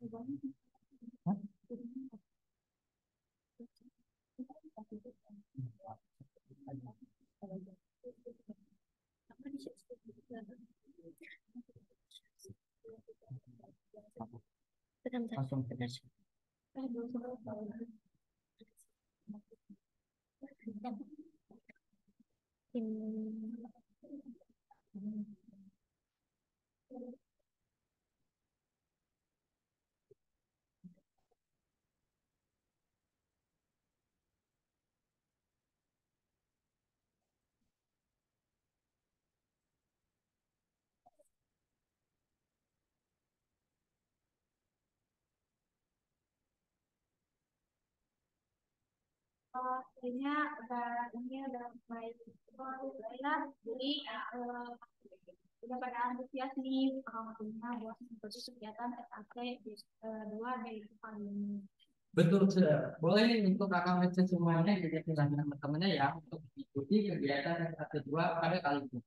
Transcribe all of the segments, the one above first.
Langsung. Kayaknya udah mulai ya. Jadi udah pada antusias nih punya buat mengikuti kegiatan SAT di 2 dari kali ini. Betul, sudah. Boleh nih untuk kakak ngecek semuanya jadi dengan teman-temannya ya untuk mengikuti kegiatan satu dua pada kali ini.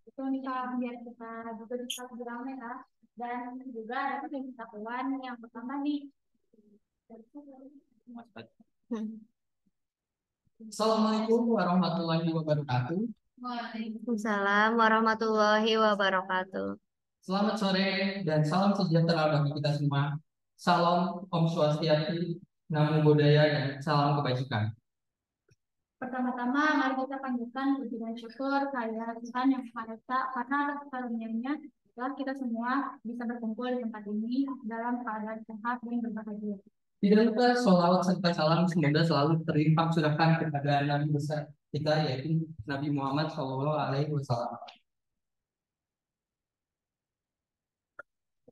Itu nih Kak, biar kita juga bisa lebih ramai ya. Dan juga dapat pengetahuan yang pertama nih. Assalamualaikum warahmatullahi wabarakatuh. Waalaikumsalam warahmatullahi wabarakatuh. Selamat sore dan salam sejahtera bagi kita semua. Salam Om Swastiastu, Namo Buddhaya, dan salam kebajikan. Pertama-tama mari kita panjatkan puji dan syukur kehadirat Tuhan yang Maha Esa karena atas karunia-Nya telah kita semua bisa berkumpul di tempat ini dalam keadaan sehat dan berbahagia. Tidak lupa sholawat serta salam semoga selalu terlimpah curahkan kepada Nabi besar kita yaitu Nabi Muhammad SAW.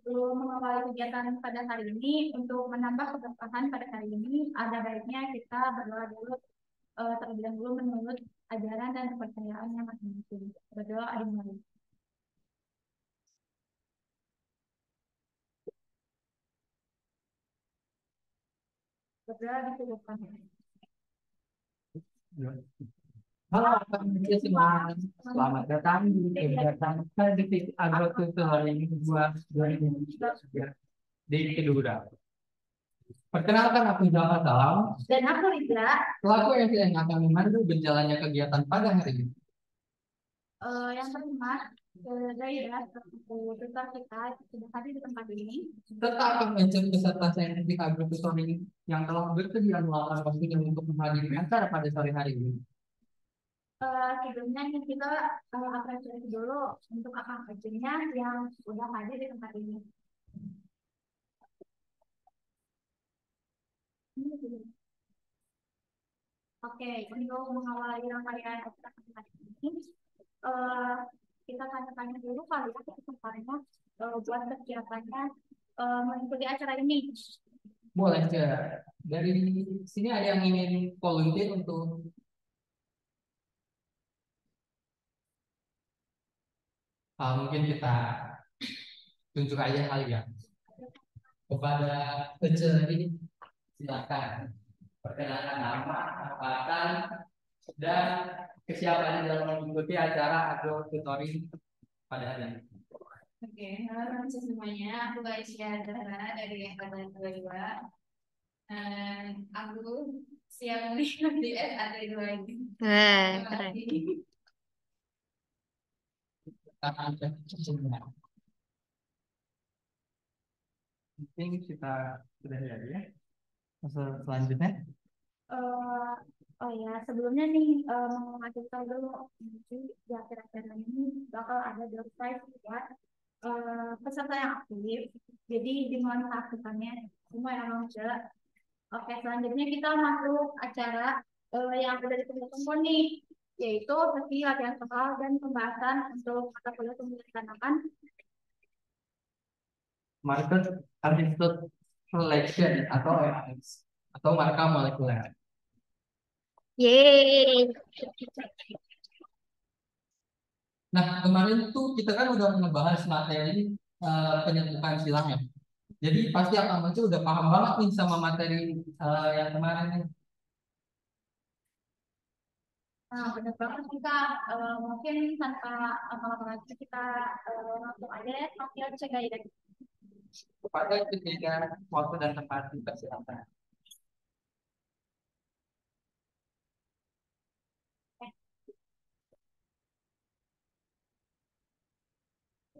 Sebelum mengawali kegiatan pada hari ini, untuk menambah keberkahan pada hari ini, ada baiknya kita berdoa dulu terlebih dahulu menurut ajaran dan kepercayaannya masing-masing. Berdoa dimulai. Berdoa dicukupkan. Halo, teman-teman semua. Selamat datang di kegiatan Kreatif Agrotutor hari ini 2023 di Kedura. Perkenalkan aku Java Salam, Dan aku Rita, selaku yang akan memandu berjalannya kegiatan pada hari ini. yang pertama, gairah tutor kita sudah hadir di tempat ini. Serta akan mengajak peserta saintifik agrotutor ini yang telah bersedia meluangkan waktunya untuk menghadiri acara pada sore hari ini. Sebelumnya nih kita apresiasi dulu untuk kakak kecilnya yang sudah hadir di tempat ini. Oke, untuk mengawali rangkaian acara tempat ini, eh, kita tanya-tanya dulu kali ya kesempatannya buat persiapannya mengikuti acara ini. Boleh, Cak. Dari sini ada yang ingin volunteer untuk mungkin kita tunjuk aja kali ya kepada Ece ini, silakan perkenalkan nama, angkatan, dan kesiapannya dalam mengikuti acara agro tutoring pada hari ini. Oke, halo semuanya. Aku Aisyah Zahra dari angkatan 22. Aku siap di SAT 2 ini. Keren. Mungkin kita sudah ya. Selanjutnya. Oh ya, sebelumnya nih mau ngasih tahu dulu nanti di akhir acara ini bakal ada door prize buat peserta yang aktif. Jadi dimohon keaktifannya semua yang muncul. Oke, selanjutnya kita masuk acara yang udah ditunggu-tunggu nih, yaitu sesi latihan soal dan pembahasan untuk mata kuliah pemilihan Market Artificial Selection atau MAS atau marka molekuler. Yeay. Nah, kemarin tuh kita kan udah ngebahas materi penyentuhan silang ya. Jadi pasti Akang Baca udah paham banget nih sama materi yang kemarin nih. Nah, benar banget kita mungkin tanpa lama-lama lagi kita langsung aja ya, Mas, ya, cek aja. Pada ketika waktu dan tempat dipersilakan.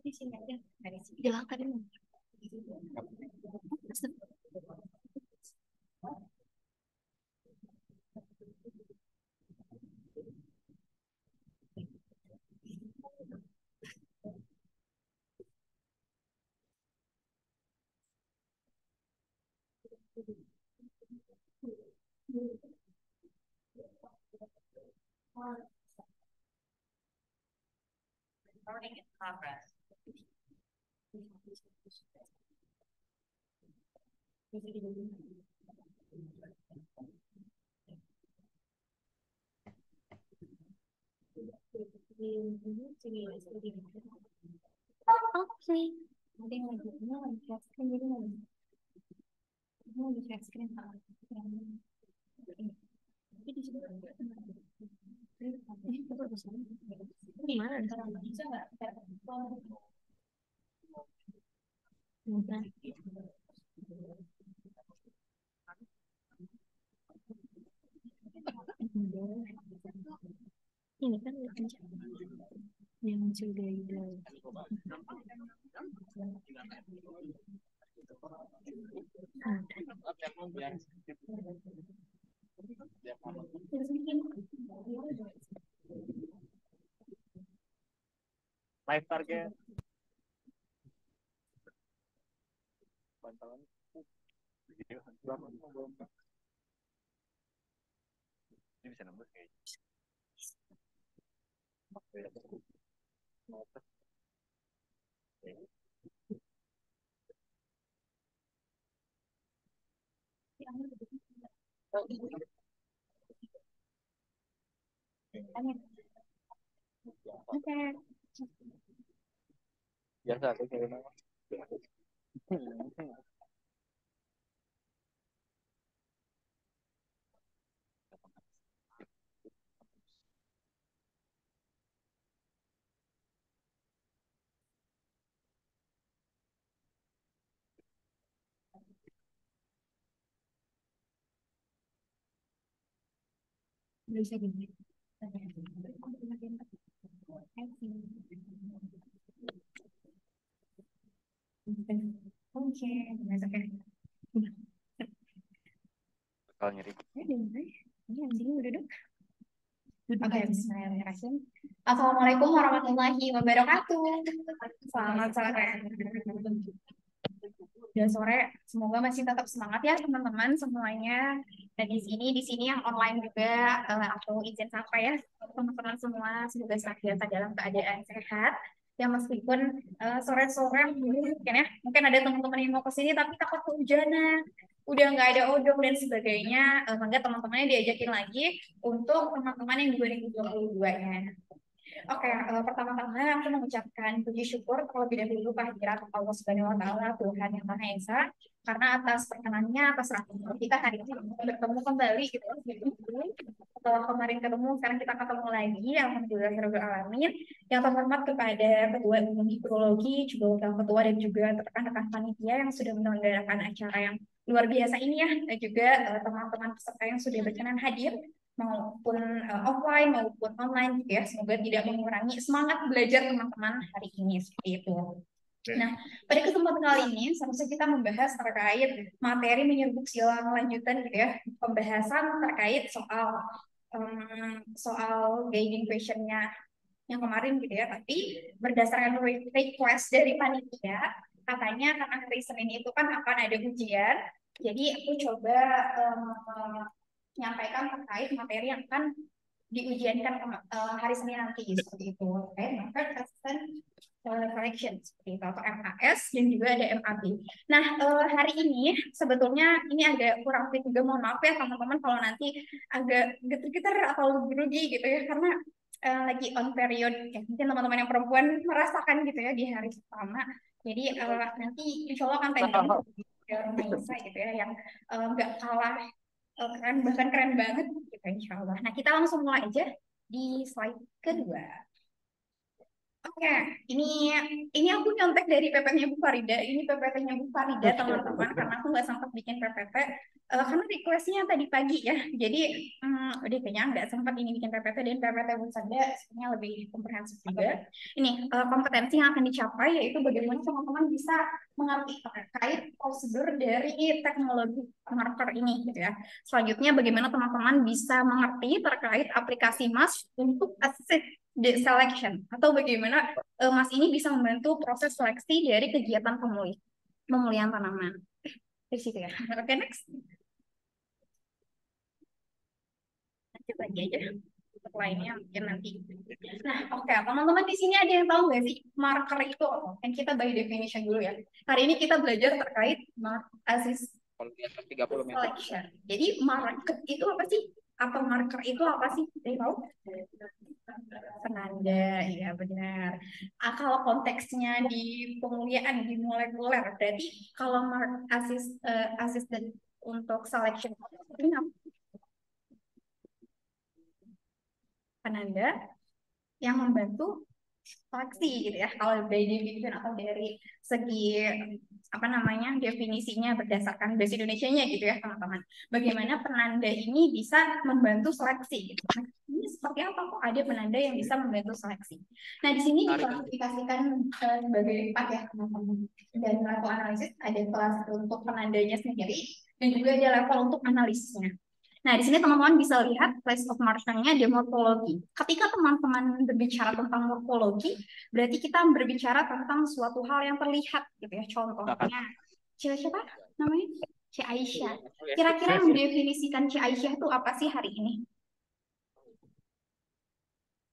Di sini aja, dari sini. Silakan. Recording in progress. Oke. Ada yang lagi share screen, jadi lagi share screen. Tapi di sini Gimana? bisa nggak? Ini kan yang sudah Live target. Bantalan. Ini bisa nembus kayaknya. Oke. Biasa aku cari nama. Bisa gini. Oke, Bakal nyeri. ini anjingnya udah duduk. Oke, bismillahirrahmanirrahim. Assalamualaikum warahmatullahi wabarakatuh. Selamat sore. Udah sore, semoga masih tetap semangat ya teman-teman semuanya. Dan di sini yang online juga, aku izin sapa ya teman-teman semua, semoga senantiasa dalam keadaan sehat. Ya meskipun sore-sore mungkin ada teman-teman yang mau ke sini tapi takut kehujanan, udah nggak ada odong dan sebagainya, maka teman-temannya diajakin lagi untuk teman-teman yang 2022-nya. Oke, pertama-tama aku mengucapkan puji syukur terlebih dahulu kehadirat Allah Subhanahu wa Ta'ala, Tuhan yang Maha Esa, karena atas perkenannya, atas rahmatnya kita hari ini bertemu kembali gitu. Setelah kemarin ketemu, sekarang kita ketemu lagi. Alhamdulillah alamin. Yang terhormat kepada Ketua Umum Hidrologi, juga Wakil Ketua dan juga rekan-rekan panitia yang sudah menyelenggarakan acara yang luar biasa ini ya, dan juga teman-teman peserta yang sudah berkenan hadir maupun offline maupun online gitu ya. Semoga tidak mengurangi semangat belajar teman-teman hari ini seperti itu. Nah, pada kesempatan kali ini seharusnya kita membahas terkait materi menyerbuk silang lanjutan gitu ya, pembahasan terkait soal guiding question-nya yang kemarin gitu ya. Tapi berdasarkan request dari panitia, katanya karena hari Senin itu kan akan ada ujian, jadi aku coba menyampaikan terkait materi yang akan diujiankan hari Senin nanti seperti itu. Market Assessment Correction seperti itu, atau MAS, dan juga ada MAB. Nah, hari ini sebetulnya ini agak kurang fit juga, mohon maaf ya teman-teman kalau nanti agak getar-getar atau grogi gitu ya, karena lagi on period ya. Mungkin teman-teman yang perempuan merasakan gitu ya di hari pertama. Jadi nanti insya Allah akan tandem Maisa gitu ya, yang nggak kalah keren, bahkan keren banget gitu insya Allah. Nah, kita langsung mulai aja di slide kedua. Oke, ini aku nyontek dari PPT-nya Bu Farida. Ini PPT-nya Bu Farida, teman-teman, karena aku nggak sempat bikin PPT. Karena request-nya tadi pagi ya. Jadi, udah kayaknya nggak sempat ini bikin PPT, dan PPT Bu Farida sebenarnya lebih komprehensif juga. Ini kompetensi yang akan dicapai, yaitu bagaimana teman-teman bisa mengerti terkait prosedur dari teknologi marker ini, gitu ya. Selanjutnya, bagaimana teman-teman bisa mengerti terkait aplikasi MAS untuk asset selection, atau bagaimana Mas ini bisa membantu proses seleksi dari kegiatan pemulihan tanaman. Dari situ ya. Oke, next. Lanjut lagi aja. Untuk lainnya mungkin nanti. Nah, oke, teman-teman di sini ada yang tahu nggak sih marker itu apa? Yang kita by definition dulu ya. Hari ini kita belajar terkait assist Kalau di atas 30 meter. selection. Jadi marker itu apa sih? Atau marker itu apa sih? Ada yang tahu? Penanda, iya benar. Kalau konteksnya di pemuliaan di molekuler, berarti kalau assistant untuk selection ini apa? Penanda yang membantu seleksi gitu ya. Kalau by definition atau dari segi apa namanya definisinya berdasarkan bahasa Indonesianya gitu ya teman-teman. Bagaimana penanda ini bisa membantu seleksi gitu. Nah, ini seperti apa kok ada penanda yang bisa membantu seleksi? Nah, di sini diklasifikasikan sebagai 4 ya teman-teman. Dan level analisis ada kelas untuk penandanya sendiri dan juga ada level untuk analisisnya. Nah, di sini teman-teman bisa lihat place of marker-nya ada morfologi. Ketika teman-teman berbicara tentang morfologi, berarti kita berbicara tentang suatu hal yang terlihat gitu ya. Contohnya, siapa namanya? Ci Aisyah. Kira-kira yang mendefinisikan Ci Aisyah itu apa sih hari ini?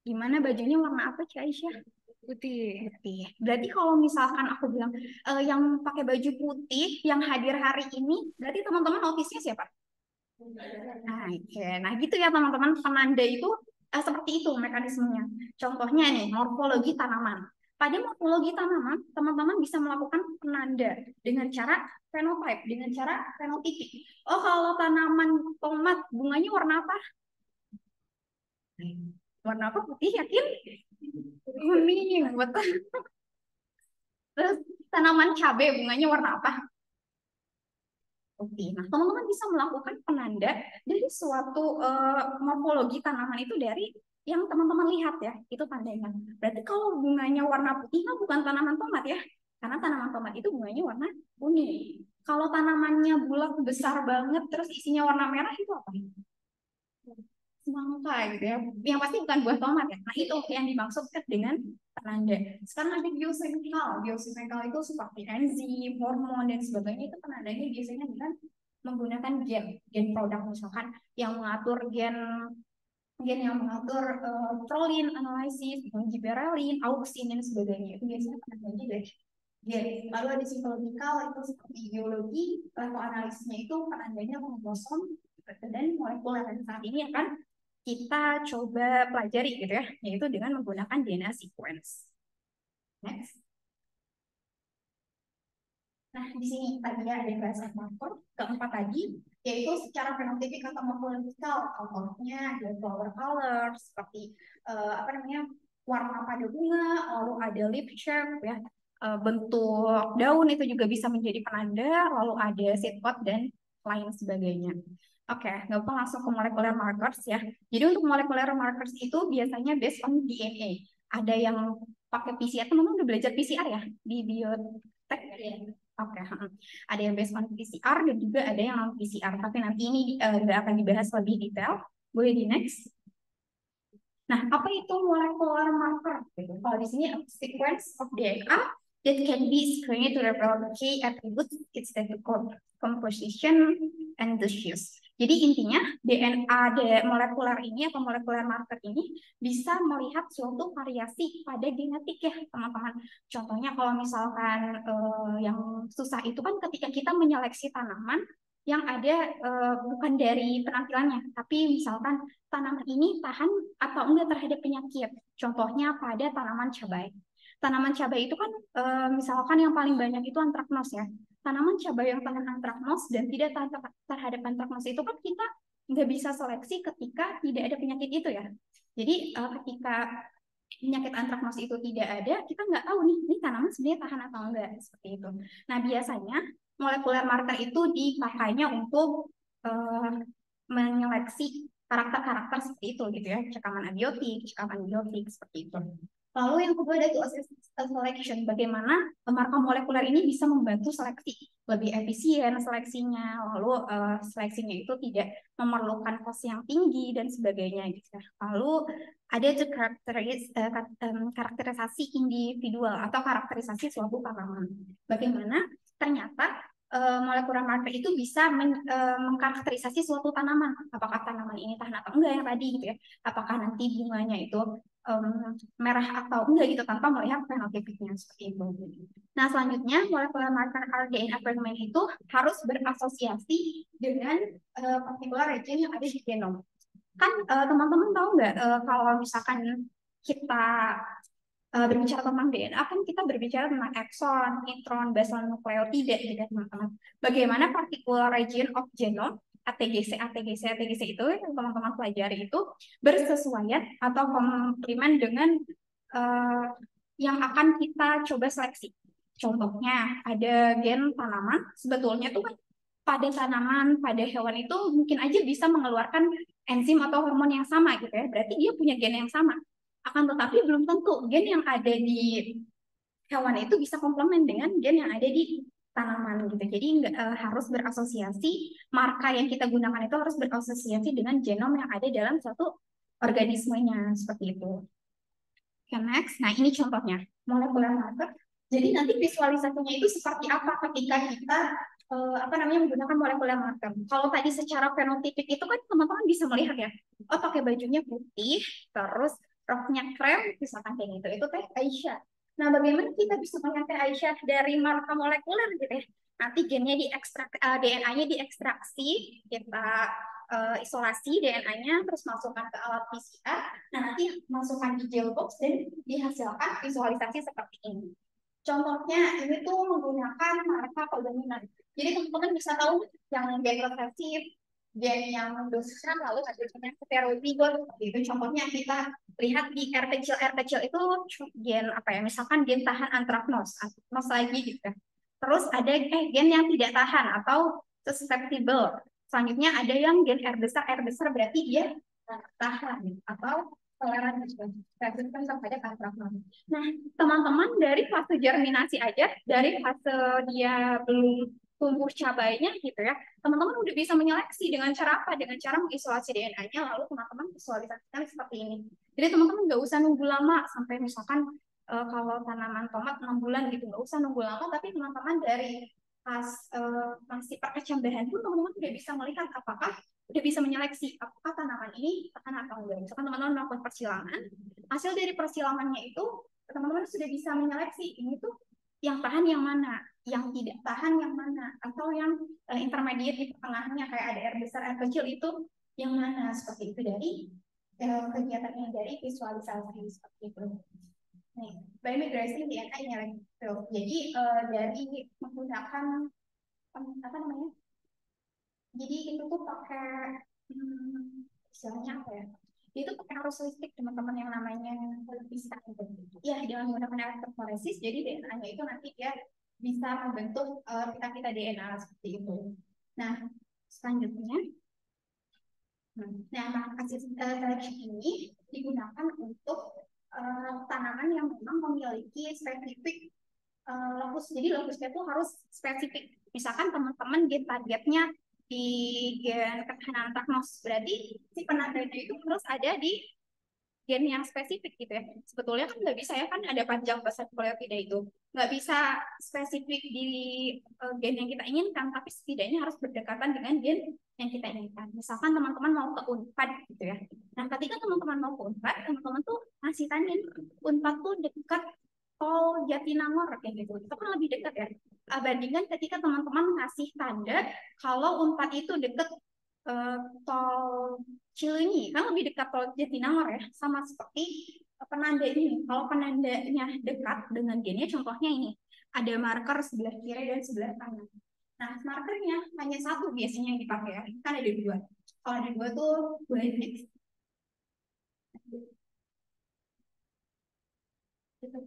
Gimana bajunya warna apa Ci Aisyah? Putih. Putih. Berarti kalau misalkan aku bilang yang pakai baju putih yang hadir hari ini, berarti teman-teman notice-nya siapa? Nah, nah gitu ya teman-teman, penanda itu seperti itu mekanismenya. Contohnya nih, morfologi tanaman. Pada morfologi tanaman, teman-teman bisa melakukan penanda dengan cara fenotype, dengan cara fenotipik. Oh, kalau tanaman tomat, bunganya warna apa? Warna apa? Putih, yakin? Kuning, betul. Terus tanaman cabai, bunganya warna apa? Oke, nah teman-teman bisa melakukan penanda dari suatu morfologi tanaman itu dari yang teman-teman lihat ya, itu tandanya. Berarti kalau bunganya warna putih, nah bukan tanaman tomat ya, karena tanaman tomat itu bunganya warna kuning. Kalau tanamannya bulat besar banget, terus isinya warna merah itu apa? Semangka gitu ya, yang pasti bukan buah tomat ya. Nah itu yang dimaksudkan dengan penanda. Sekarang ada biochemical. Biochemical itu seperti enzim, hormon dan sebagainya, itu penandanya biasanya dengan menggunakan gen produk misalkan yang mengatur gen yang mengatur protein analisis, giberellin, auxin dan sebagainya. Itu biasanya penandanya dari gen. Lalu ada psikologikal itu seperti biologi, level analisisnya itu penandanya kromosom dan molekuler. Dan saat ini akan kita coba pelajari gitu ya, yaitu dengan menggunakan DNA sequence. Next. Nah, di sini tadi ada bahasa marker. Keempat tadi, yaitu secara fenotipik atau morfologikal. Contohnya ada flower color, seperti apa namanya, warna pada bunga, lalu ada leaf shape ya, bentuk daun itu juga bisa menjadi penanda, lalu ada seed pod dan lain sebagainya. Oke, nggak apa langsung ke molecular markers ya. Jadi untuk molecular markers itu biasanya based on DNA. Ada yang pakai PCR, teman-teman udah belajar PCR ya di biotek ya? Oke, ada yang based on PCR dan juga ada yang non PCR. Tapi nanti ini nggak akan dibahas lebih detail. Boleh di next. Nah, apa itu molecular marker? Kalau di sini sequence of DNA that can be screened to reveal key attributes, its composition and the use. Jadi intinya DNA molekuler ini atau molekuler marker ini bisa melihat suatu variasi pada genetik ya teman-teman. Contohnya kalau misalkan yang susah itu kan ketika kita menyeleksi tanaman yang ada bukan dari penampilannya, tapi misalkan tanaman ini tahan atau enggak terhadap penyakit. Contohnya pada tanaman cabai. Tanaman cabai itu kan misalkan yang paling banyak itu antraknos ya. Tanaman cabai yang tahan antraknos dan tidak tahan terhadap antraknos itu kan kita nggak bisa seleksi ketika tidak ada penyakit itu ya. Jadi ketika penyakit antraknosis itu tidak ada, kita nggak tahu nih, ini tanaman sebenarnya tahan atau enggak, seperti itu. Nah, biasanya molekuler marker itu dipakainya untuk menyeleksi karakter-karakter seperti itu gitu ya, cekaman abiotik, cekaman biotik seperti itu. Lalu yang kedua ada selection, bagaimana marker molekuler ini bisa membantu seleksi lebih efisien seleksinya, lalu seleksinya itu tidak memerlukan kos yang tinggi dan sebagainya gitu ya. Lalu ada tuh karakterisasi individual atau karakterisasi suatu tanaman. Bagaimana ternyata molekular marker itu bisa mengkarakterisasi suatu tanaman. Apakah tanaman ini tahan atau enggak yang tadi gitu ya. Apakah nanti bunganya itu merah atau enggak gitu tanpa melihat fenotipiknya seperti itu. Nah, selanjutnya molekular marker RDNA fragment itu harus berasosiasi dengan particular region yang ada di genom. Kan teman-teman tahu nggak kalau misalkan kita berbicara tentang DNA kan kita berbicara tentang ekson, intron, basal nukleotida gitu ya teman-teman. Bagaimana particular region of genome ATGC, ATGC, ATGC itu yang teman-teman pelajari itu bersesuaian atau komplement dengan yang akan kita coba seleksi. Contohnya ada gen tanaman, sebetulnya tuh kan pada tanaman, pada hewan itu mungkin aja bisa mengeluarkan enzim atau hormon yang sama gitu ya. Berarti dia punya gen yang sama. Akan tetapi belum tentu gen yang ada di hewan itu bisa komplement dengan gen yang ada di tanaman gitu. Jadi harus berasosiasi, marka yang kita gunakan itu harus berasosiasi dengan genom yang ada dalam suatu organismenya seperti itu. Okay, next. Nah, ini contohnya molekular marker. Jadi nanti visualisasinya itu seperti apa ketika kita menggunakan molekular marker. Kalau tadi secara fenotipik itu kan teman-teman bisa melihat ya, oh pakai bajunya putih, terus roknya krem, misalkan kayak gitu. Itu teh Aisyah. Nah, bagaimana kita bisa melihat teh Aisyah dari marker molekuler gitu ya? Nanti gennya diekstrak, DNA-nya diekstraksi, kita isolasi DNA-nya, terus masukkan ke alat PCR. Nah, nanti masukkan di gel box dan dihasilkan visualisasi seperti ini. Contohnya ini tuh menggunakan marka kodominan. Jadi teman-teman bisa tahu yang gen resesif, gen yang dominan, lalu ada gen heterozigot. Itu contohnya kita lihat di R kecil itu gen apa ya? Misalkan gen tahan antraknos lagi gitu. Terus ada gen yang tidak tahan atau susceptible. Selanjutnya ada yang gen R besar berarti dia tahan atau toleran resisten terhadap antraknos. Nah, teman-teman dari fase germinasi aja, dari fase dia belum tumbuh cabainya gitu ya, teman-teman udah bisa menyeleksi dengan cara apa? Dengan cara mengisolasi DNA-nya, lalu teman-teman visualisasikan seperti ini. Jadi teman-teman nggak usah nunggu lama sampai misalkan kalau tanaman tomat 6 bulan gitu, nggak usah nunggu lama, tapi teman-teman dari pas masih perkecambahan pun teman-teman udah bisa melihat apakah udah bisa menyeleksi apakah tanaman ini tahan atau enggak. Misalkan teman-teman melakukan persilangan, hasil dari persilangannya itu teman-teman sudah bisa menyeleksi ini tuh yang tahan yang mana, yang tidak tahan yang mana, atau yang intermediate di tengahnya kayak ada R besar, R kecil itu yang mana, seperti itu dari kegiatannya dari visualisasi seperti itu. Nih, biomigration DNA-nya lagi. Jadi dari menggunakan apa namanya? Jadi itu tuh pakai istilahnya apa ya? Itu pakai arus listrik teman-teman yang namanya bisa ya dengan menggunakan elektroforesis. Jadi DNA-nya itu nanti dia bisa membentuk pita-pita DNA seperti itu. Nah, selanjutnya, hasil seleksi ini digunakan untuk tanaman yang memang memiliki spesifik lokus. Jadi lokusnya itu harus spesifik. Misalkan teman-teman gen targetnya di gen ketahanan antraknos, berarti si penandanya itu harus ada di gen yang spesifik gitu ya. Sebetulnya kan nggak bisa ya, kan ada panjang basal nukleotida itu. Nggak bisa spesifik di gen yang kita inginkan, tapi setidaknya harus berdekatan dengan gen yang kita inginkan. Misalkan teman-teman mau ke UNPAD gitu ya. Nah, ketika teman-teman mau ke UNPAD, teman-teman tuh ngasih tanya, UNPAD tuh dekat tol Jatinangor kayak gitu. Itu kan lebih dekat ya. Bandingkan ketika teman-teman ngasih tanda kalau UNPAD itu dekat tol Cileunyi, kan lebih dekat tol Jatinangor ya. Sama seperti penanda ini. Kalau penandanya dekat dengan gennya, contohnya ini. Ada marker sebelah kiri dan sebelah kanan. Nah, markernya hanya satu biasanya yang dipakai ya. Kan ada dua. Kalau ada dua tuh boleh next. gitu.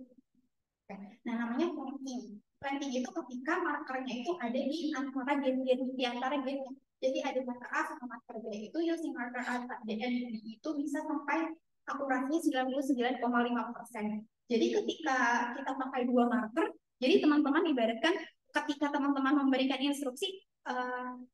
Oke. Nah, namanya planting. Planting itu ketika markernya itu ada di antara gen-gen, di antara gen. Jadi ada marker A sama marker B, itu using marker A dan B itu bisa sampai akurasinya 99,5%. Jadi ketika kita pakai dua marker, jadi teman-teman ibaratkan ketika teman-teman memberikan instruksi,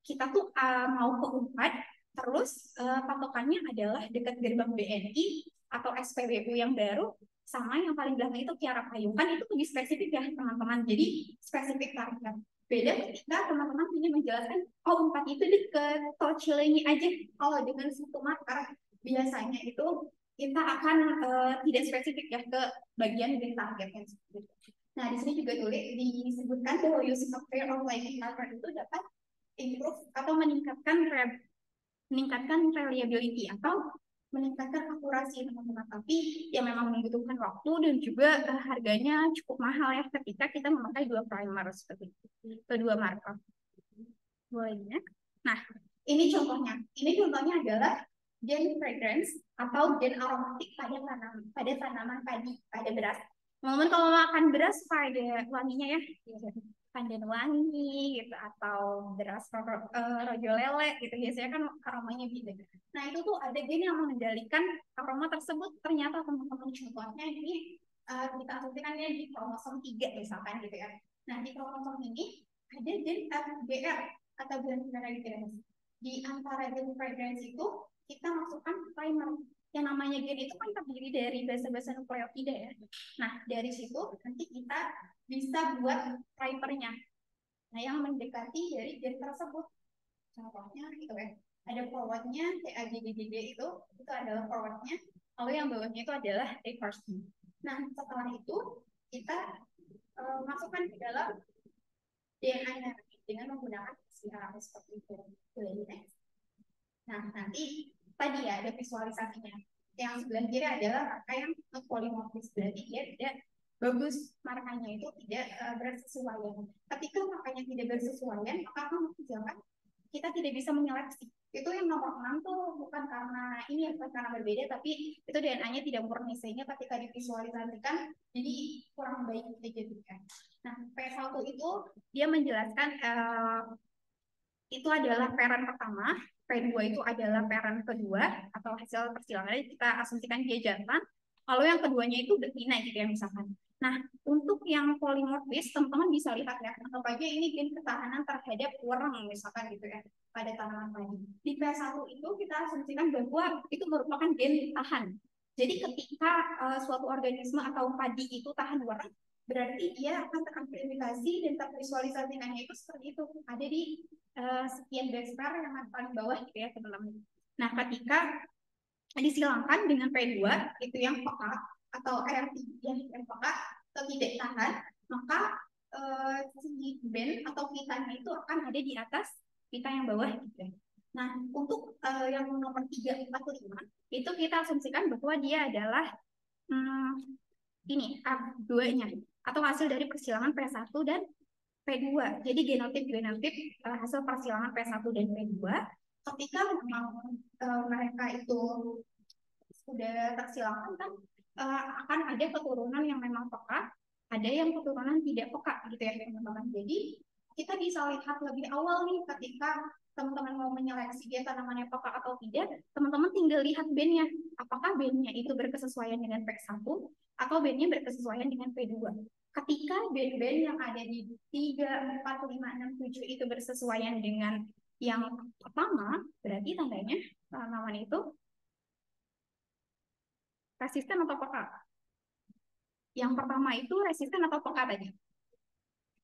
kita tuh mau ke Unpad, terus patokannya adalah dekat gerbang BNI atau SPBU yang baru, sama yang paling belakang itu Kiara Payung. Kan itu lebih spesifik ya teman-teman, jadi spesifik target. Beda ketika teman-teman ingin menjelaskan, oh 4 itu dekat tol Cileunyi aja. Kalau dengan satu marker, biasanya itu kita akan tidak spesifik ya ke bagian dari targetnya. Nah, di sini juga tulis disebutkan bahwa using a pair of lighting marker itu dapat improve atau meningkatkan reliability atau meningkatkan akurasi teman-teman, tapi yang memang membutuhkan waktu dan juga harganya cukup mahal ya ketika kita memakai dua primer seperti itu, kedua marker. Boleh ya? Nah, ini contohnya. Ini contohnya adalah gen fragrance atau gen aromatik pada tanaman padi, pada beras. Teman-teman kalau makan beras pada wanginya ya, pandan wangi gitu, atau beras rojo lele gitu, biasanya kan aromanya beda. Nah, itu tuh ada gen yang mengendalikan aroma tersebut. Ternyata teman-teman contohnya ini kita asumsikannya di kromosom 3 misalkan gitu ya. Nah, di kromosom ini ada gen FBR atau gen fragrance. Di antara gen fragrance itu kita masukkan primer. Yang namanya gen itu kan terdiri dari basa-basa nukleotida ya. Nah, dari situ nanti kita bisa buat primernya. Nah, yang mendekati dari gen tersebut. Contohnya gitu ya. Ada forwardnya, TAGGGG itu adalah forwardnya. Lalu yang bawahnya itu adalah reverse-nya. Nah, setelah itu kita masukkan ke dalam DNA dengan menggunakan PCR seperti itu. Nah, nanti tadi ya ada visualisasinya. Yang sebelah kiri adalah marka yang polimorfis, berarti dia tidak bagus, markanya itu tidak bersesuaian. Ketika markanya tidak bersesuaian, maka akan menunjukkan kita tidak bisa menyeleksi. Itu yang nomor 6 tuh bukan karena ini ya, bukan karena berbeda, tapi itu DNA-nya tidak murni, sehingga ketika divisualisasikan jadi kurang baik dijadikan. Nah, P1 itu dia menjelaskan itu adalah parent pertama, P2 itu adalah parent kedua atau hasil persilangan, kita asumsikan dia jantan, lalu yang keduanya itu betina gitu ya misalkan. Nah, untuk yang polimorfis, teman-teman bisa lihat ya, anggap aja ini gen ketahanan terhadap worm misalkan gitu ya, pada tanaman padi. Di P1 itu kita asumsikan bahwa itu merupakan gen tahan. Jadi ketika suatu organisme atau padi itu tahan worm, berarti dia akan teramplifikasi dan tervisualisasikannya itu seperti itu. Ada di sekian besar yang paling bawah gitu ya teman-teman. Nah, ketika disilangkan dengan P2 itu yang peka atau R3 yang peka atau tidak tahan, maka si band atau pitanya itu akan ada di atas pita yang bawah gitu. Nah, untuk yang nomor 3, 4, 5 itu kita asumsikan bahwa dia adalah ini A2-nya atau hasil dari persilangan P1 dan P2. Jadi genotip hasil persilangan P1 dan P2 ketika memang mereka itu sudah tersilangkan kan akan ada keturunan yang memang peka, ada yang keturunan tidak peka gitu ya teman-teman. Jadi kita bisa lihat lebih awal nih ketika teman-teman mau menyeleksi dia tanamannya peka atau tidak, teman-teman tinggal lihat bandnya. Apakah bandnya itu berkesesuaian dengan P1 atau bandnya berkesesuaian dengan P2. Ketika band-band yang ada di 3, 4, 5, 6, 7 itu bersesuaian dengan yang pertama, berarti tandanya tanaman itu resisten atau peka. Yang pertama itu resisten atau peka tadi?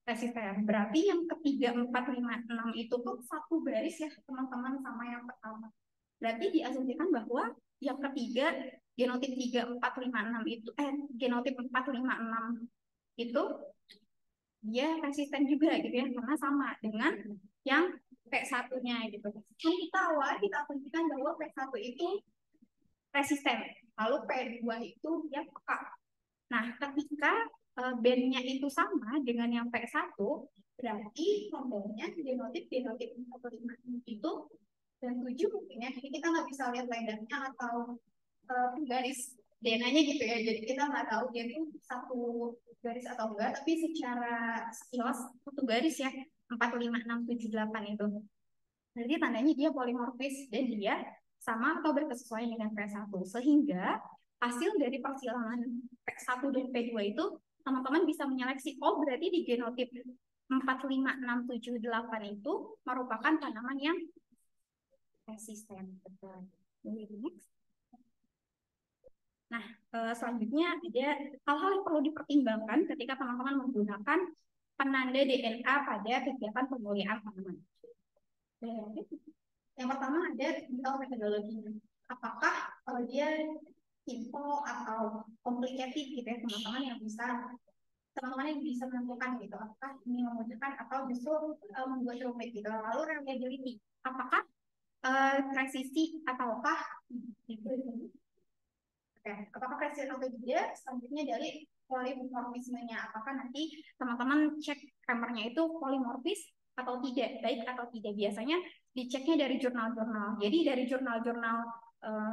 Resisten. Berarti yang ketiga, 4, 5, 6 itu tuh satu garis ya teman-teman sama yang pertama. Berarti diasumsikan bahwa yang ketiga genotip 3, 4, 5, 6 itu genotip 4, 5, 6 itu dia resisten juga gitu ya, karena sama dengan yang P1-nya gitu. Kan kita awal kita asumsikan bahwa P1 itu resisten, lalu P2 itu dia peka. Nah, ketika bandnya itu sama dengan yang P1, berarti tandanya genotip 4, 5, 6 itu dan 7 mungkin ya. Jadi kita nggak bisa lihat ledarnya atau garis DNA-nya gitu ya. Jadi kita nggak tahu dia itu satu garis atau enggak, tapi secara sekilas satu garis ya 4, 5, 6, 7, 8 itu. Jadi tandanya dia polimorfis dan dia sama atau berkesesuaian dengan P1. Sehingga hasil dari persilangan P1 dan P2 itu teman-teman bisa menyeleksi, oh berarti di genotip 4, 5, 6, 7, 8 itu merupakan tanaman yang resisten. Betul. Next. Nah, selanjutnya ada hal-hal yang perlu dipertimbangkan ketika teman-teman menggunakan penanda DNA pada kegiatan pemulihan tanaman. Yang pertama ada technical methodology. Apakah dia simple atau complicated gitu ya teman-teman yang bisa menentukan gitu. Apakah ini memudahkan atau justru membuat rumit gitu. Lalu reliability. Apakah presisi ataukah apakah presisi atau tidak. Selanjutnya dari polimorfismenya. Apakah nanti teman-teman cek primernya itu polimorfis atau tidak, baik atau tidak. Biasanya diceknya dari jurnal-jurnal. Jadi dari jurnal-jurnal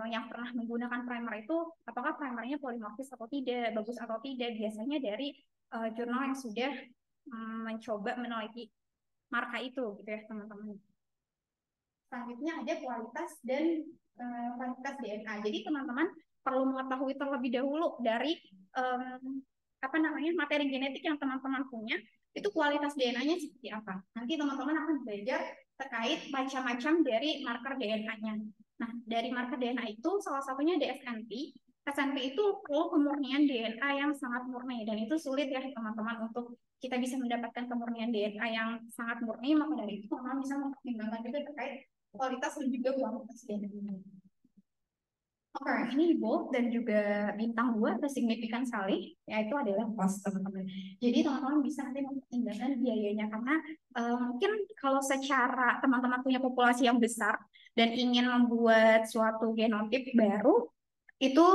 yang pernah menggunakan primer itu, apakah primernya polimorfis atau tidak, bagus atau tidak. Biasanya dari jurnal yang sudah mencoba meneliti marka itu, gitu ya teman-teman. Selanjutnya ada kualitas dan kualitas DNA. Jadi teman-teman perlu mengetahui terlebih dahulu dari materi genetik yang teman-teman punya, itu kualitas DNA-nya seperti apa. Nanti teman-teman akan belajar terkait macam-macam dari marker DNA-nya. Nah, dari marker DNA itu salah satunya ada SNP. SNP itu perlu kemurnian DNA yang sangat murni, dan itu sulit ya teman-teman untuk kita bisa mendapatkan kemurnian DNA yang sangat murni. Maka dari itu teman-teman bisa mempertimbangkan juga terkait kualitas dan juga kualitas DNA. Oke, ini bold dan juga bintang 2 atau signifikan sekali, yaitu adalah cost teman-teman. Jadi teman-teman bisa nanti mempertimbangkan biayanya, karena mungkin kalau secara teman-teman punya populasi yang besar dan ingin membuat suatu genotip baru, itu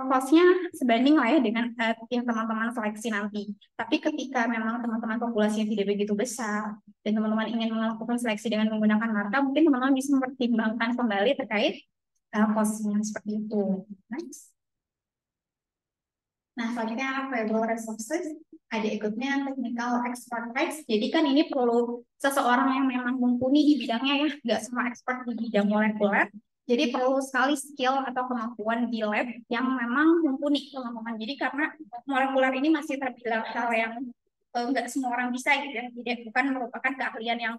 cost-nya sebanding lah ya dengan yang teman-teman seleksi nanti. Tapi ketika memang teman-teman populasinya tidak begitu besar dan teman-teman ingin melakukan seleksi dengan menggunakan marka, mungkin teman-teman bisa mempertimbangkan kembali terkait cost-nya seperti itu. Next. Nah, selanjutnya available resources. Ada ikutnya technical expertise. Jadi kan ini perlu seseorang yang memang mumpuni di bidangnya ya, nggak semua expert di bidang molekuler. Jadi perlu sekali skill atau kemampuan di lab yang memang mumpuni teman-teman. Jadi karena molekuler ini masih terbilang hal yang nggak semua orang bisa gitu ya. Jadi bukan merupakan keahlian yang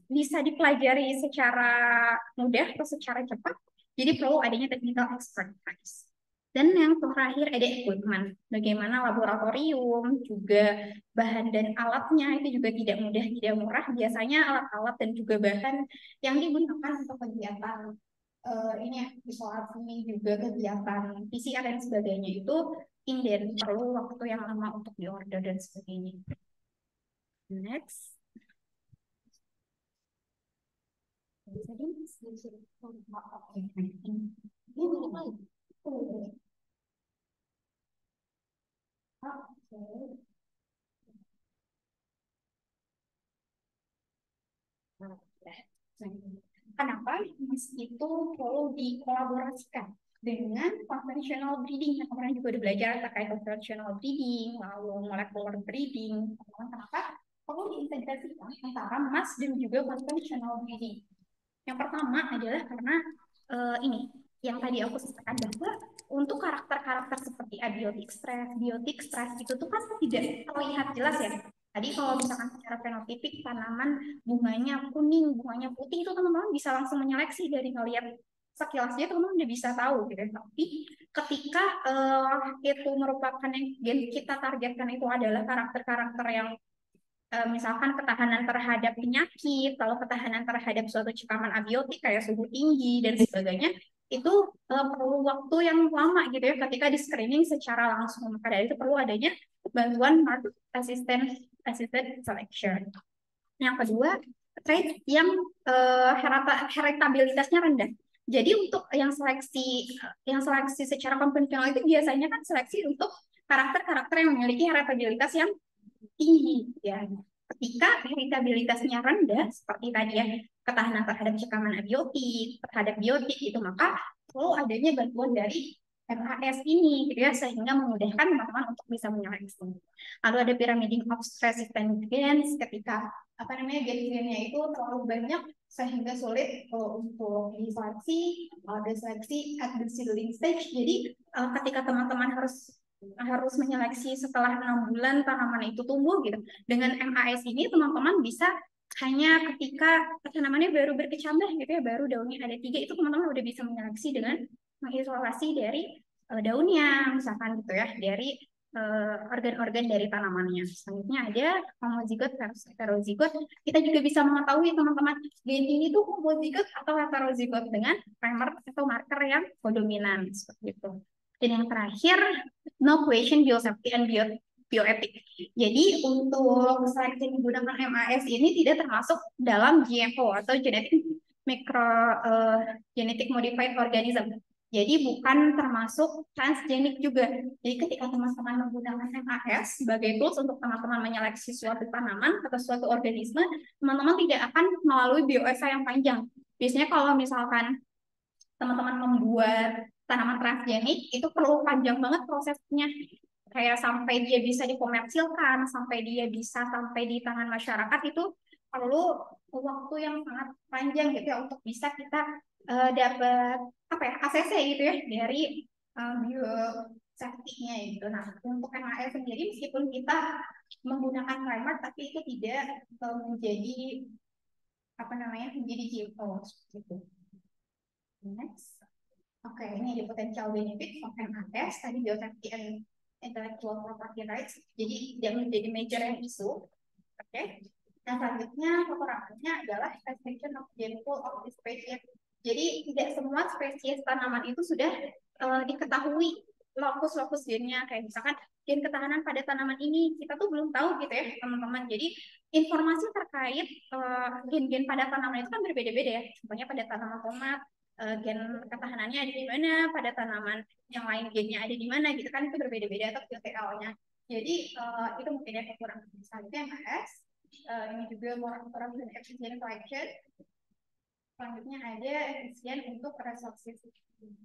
bisa dipelajari secara mudah atau secara cepat. Jadi perlu adanya technical expertise. Dan yang terakhir ada equipment. Bagaimana laboratorium, juga bahan dan alatnya itu juga tidak mudah, tidak murah. Biasanya alat-alat dan juga bahan yang digunakan untuk kegiatan isolasi, juga kegiatan PCR dan sebagainya itu inden, perlu waktu yang lama untuk diorder dan sebagainya. Next. Kenapa mas itu perlu dikolaborasikan dengan conventional breeding? Kemarin juga udah belajar terkait conventional breeding, lalu molecular breeding. Kenapa perlu diintegrasikan antara mas dan juga conventional breeding? Yang pertama adalah karena ini yang tadi aku sampaikan, bahwa untuk karakter-karakter seperti abiotic stress, biotic stress itu tuh kan tidak terlihat jelas ya. Tadi kalau misalkan secara fenotipik tanaman bunganya kuning, bunganya putih, itu teman-teman bisa langsung menyeleksi dari ngelihat sekilasnya, teman-teman udah bisa tahu gitu. Tapi ketika itu merupakan yang kita targetkan itu adalah karakter-karakter yang misalkan ketahanan terhadap penyakit, lalu ketahanan terhadap suatu cekaman abiotik kayak suhu tinggi dan sebagainya, itu perlu waktu yang lama gitu ya ketika di screening secara langsung. Maka dari itu perlu adanya bantuan market assistant selection. Yang kedua, trait yang heritabilitasnya rendah. Jadi untuk yang seleksi secara konvensional itu biasanya kan seleksi untuk karakter-karakter yang memiliki heritabilitas yang tinggi ya. Ketika heritabilitasnya rendah seperti tadi ya, ketahanan terhadap cekaman abiotik, terhadap biotik itu, maka perlu adanya bantuan dari MAS ini gitu ya, sehingga memudahkan teman-teman untuk bisa menyeleksi. Lalu ada pyramiding of resistant gains ketika gen-gennya itu terlalu banyak sehingga sulit untuk diseleksi, ada seleksi at the seedling stage. Jadi ketika teman-teman harus menyeleksi setelah 6 bulan tanaman itu tumbuh gitu. Dengan MAS ini teman-teman bisa hanya ketika tanamannya baru berkecambah gitu ya, baru daunnya ada 3, itu teman-teman udah bisa menyeleksi dengan mengisolasi dari daunnya misalkan gitu ya, dari organ-organ dari tanamannya. Selanjutnya ada homozigot versus heterozigot. Kita juga bisa mengetahui teman-teman gen ini tuh homozigot atau heterozigot dengan primer atau marker yang kodominan seperti itu. Dan yang terakhir, no question biosafety and bioetik. Jadi untuk seleksi menggunakan MAS ini tidak termasuk dalam GMO atau genetic modified organism. Jadi bukan termasuk transgenik juga. Jadi ketika teman-teman menggunakan MAS sebagai tools untuk teman-teman menyeleksi suatu tanaman atau suatu organisme, teman-teman tidak akan melalui bioesa yang panjang. Biasanya kalau misalkan teman-teman membuat tanaman transgenik, itu perlu panjang banget prosesnya. Kayak sampai dia bisa dikomersilkan, sampai dia bisa sampai di tangan masyarakat, itu perlu waktu yang sangat panjang gitu ya, untuk bisa kita dapat ACC gitu ya dari biosafety-nya gitu. Nah, untuk MAS sendiri meskipun kita menggunakan primer, tapi itu tidak menjadi menjadi GMO seperti itu. Next. Oke, ini ada potential benefit of MAS, tadi biosafety and intellectual property rights, jadi tidak menjadi major issue. Oke. Nah, selanjutnya kekurangannya adalah restriction of gene pool of the species. Jadi tidak semua spesies tanaman itu sudah diketahui lokus-lokus gennya, kayak misalkan gen ketahanan pada tanaman ini kita tuh belum tahu gitu ya teman-teman. Jadi informasi terkait gen-gen pada tanaman itu kan berbeda-beda ya. Contohnya pada tanaman tomat gen ketahanannya ada di mana, pada tanaman yang lain gennya ada di mana gitu kan, itu berbeda-beda atau QTL-nya. Jadi itu mungkin ya kekurangan. Selanjutnya MAS, ini juga orang dengan efisien collection. Selanjutnya ada efisien untuk resources.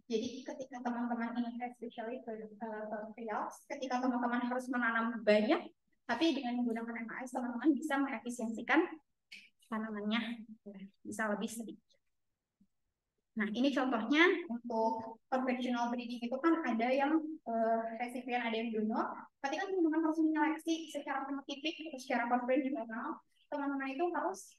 Jadi ketika teman-teman ini especially materials, ketika teman-teman harus menanam banyak, tapi dengan menggunakan MAS teman-teman bisa mengefisiensikan tanamannya, bisa lebih sedikit. Nah, ini contohnya untuk conventional breeding itu kan ada yang resipien, ada yang donor. Ketika teman-teman harus menyeleksi secara fenotipik atau secara konvensional, teman-teman itu harus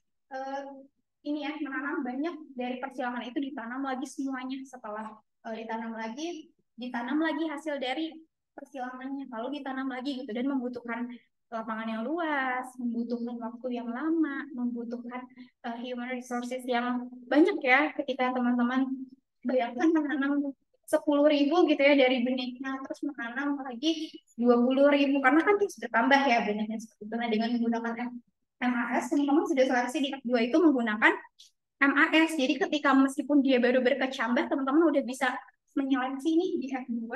menanam banyak dari persilangan itu, ditanam lagi semuanya. Setelah ditanam lagi hasil dari persilangannya, lalu ditanam lagi gitu, dan membutuhkan lapangan yang luas, membutuhkan waktu yang lama, membutuhkan human resources yang banyak ya. Ketika teman-teman bayangkan menanam 10.000 gitu ya dari benihnya, terus menanam lagi 20.000, karena kan terus bertambah ya benihnya seperti itu. Nah, dengan menggunakan MAS, teman-teman sudah seleksi di F2 itu menggunakan MAS. Jadi ketika meskipun dia baru berkecambah, teman-teman udah bisa menyeleksi nih di F2.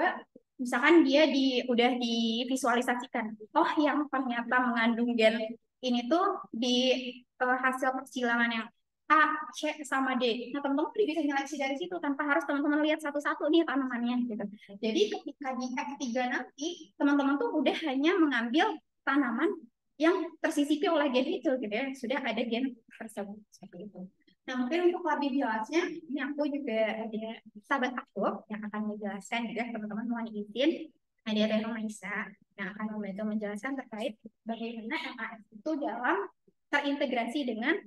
Misalkan dia udah divisualisasikan, oh yang ternyata mengandung gen ini tuh di hasil persilangan yang A, C, sama D. Nah, teman-teman udah bisa nyeleksi dari situ tanpa harus teman-teman lihat satu-satu nih tanamannya gitu. Jadi ketika di F3 nanti, teman-teman tuh udah hanya mengambil tanaman yang tersisipi oleh gen itu gitu ya, sudah ada gen tersebut seperti itu. Nah, mungkin untuk lebih jelasnya, ini aku juga ada sahabat aku yang akan menjelaskan juga, teman-teman mohon izin, ada Reno Maisa yang akan membantu menjelaskan terkait bagaimana MAS itu dalam terintegrasi dengan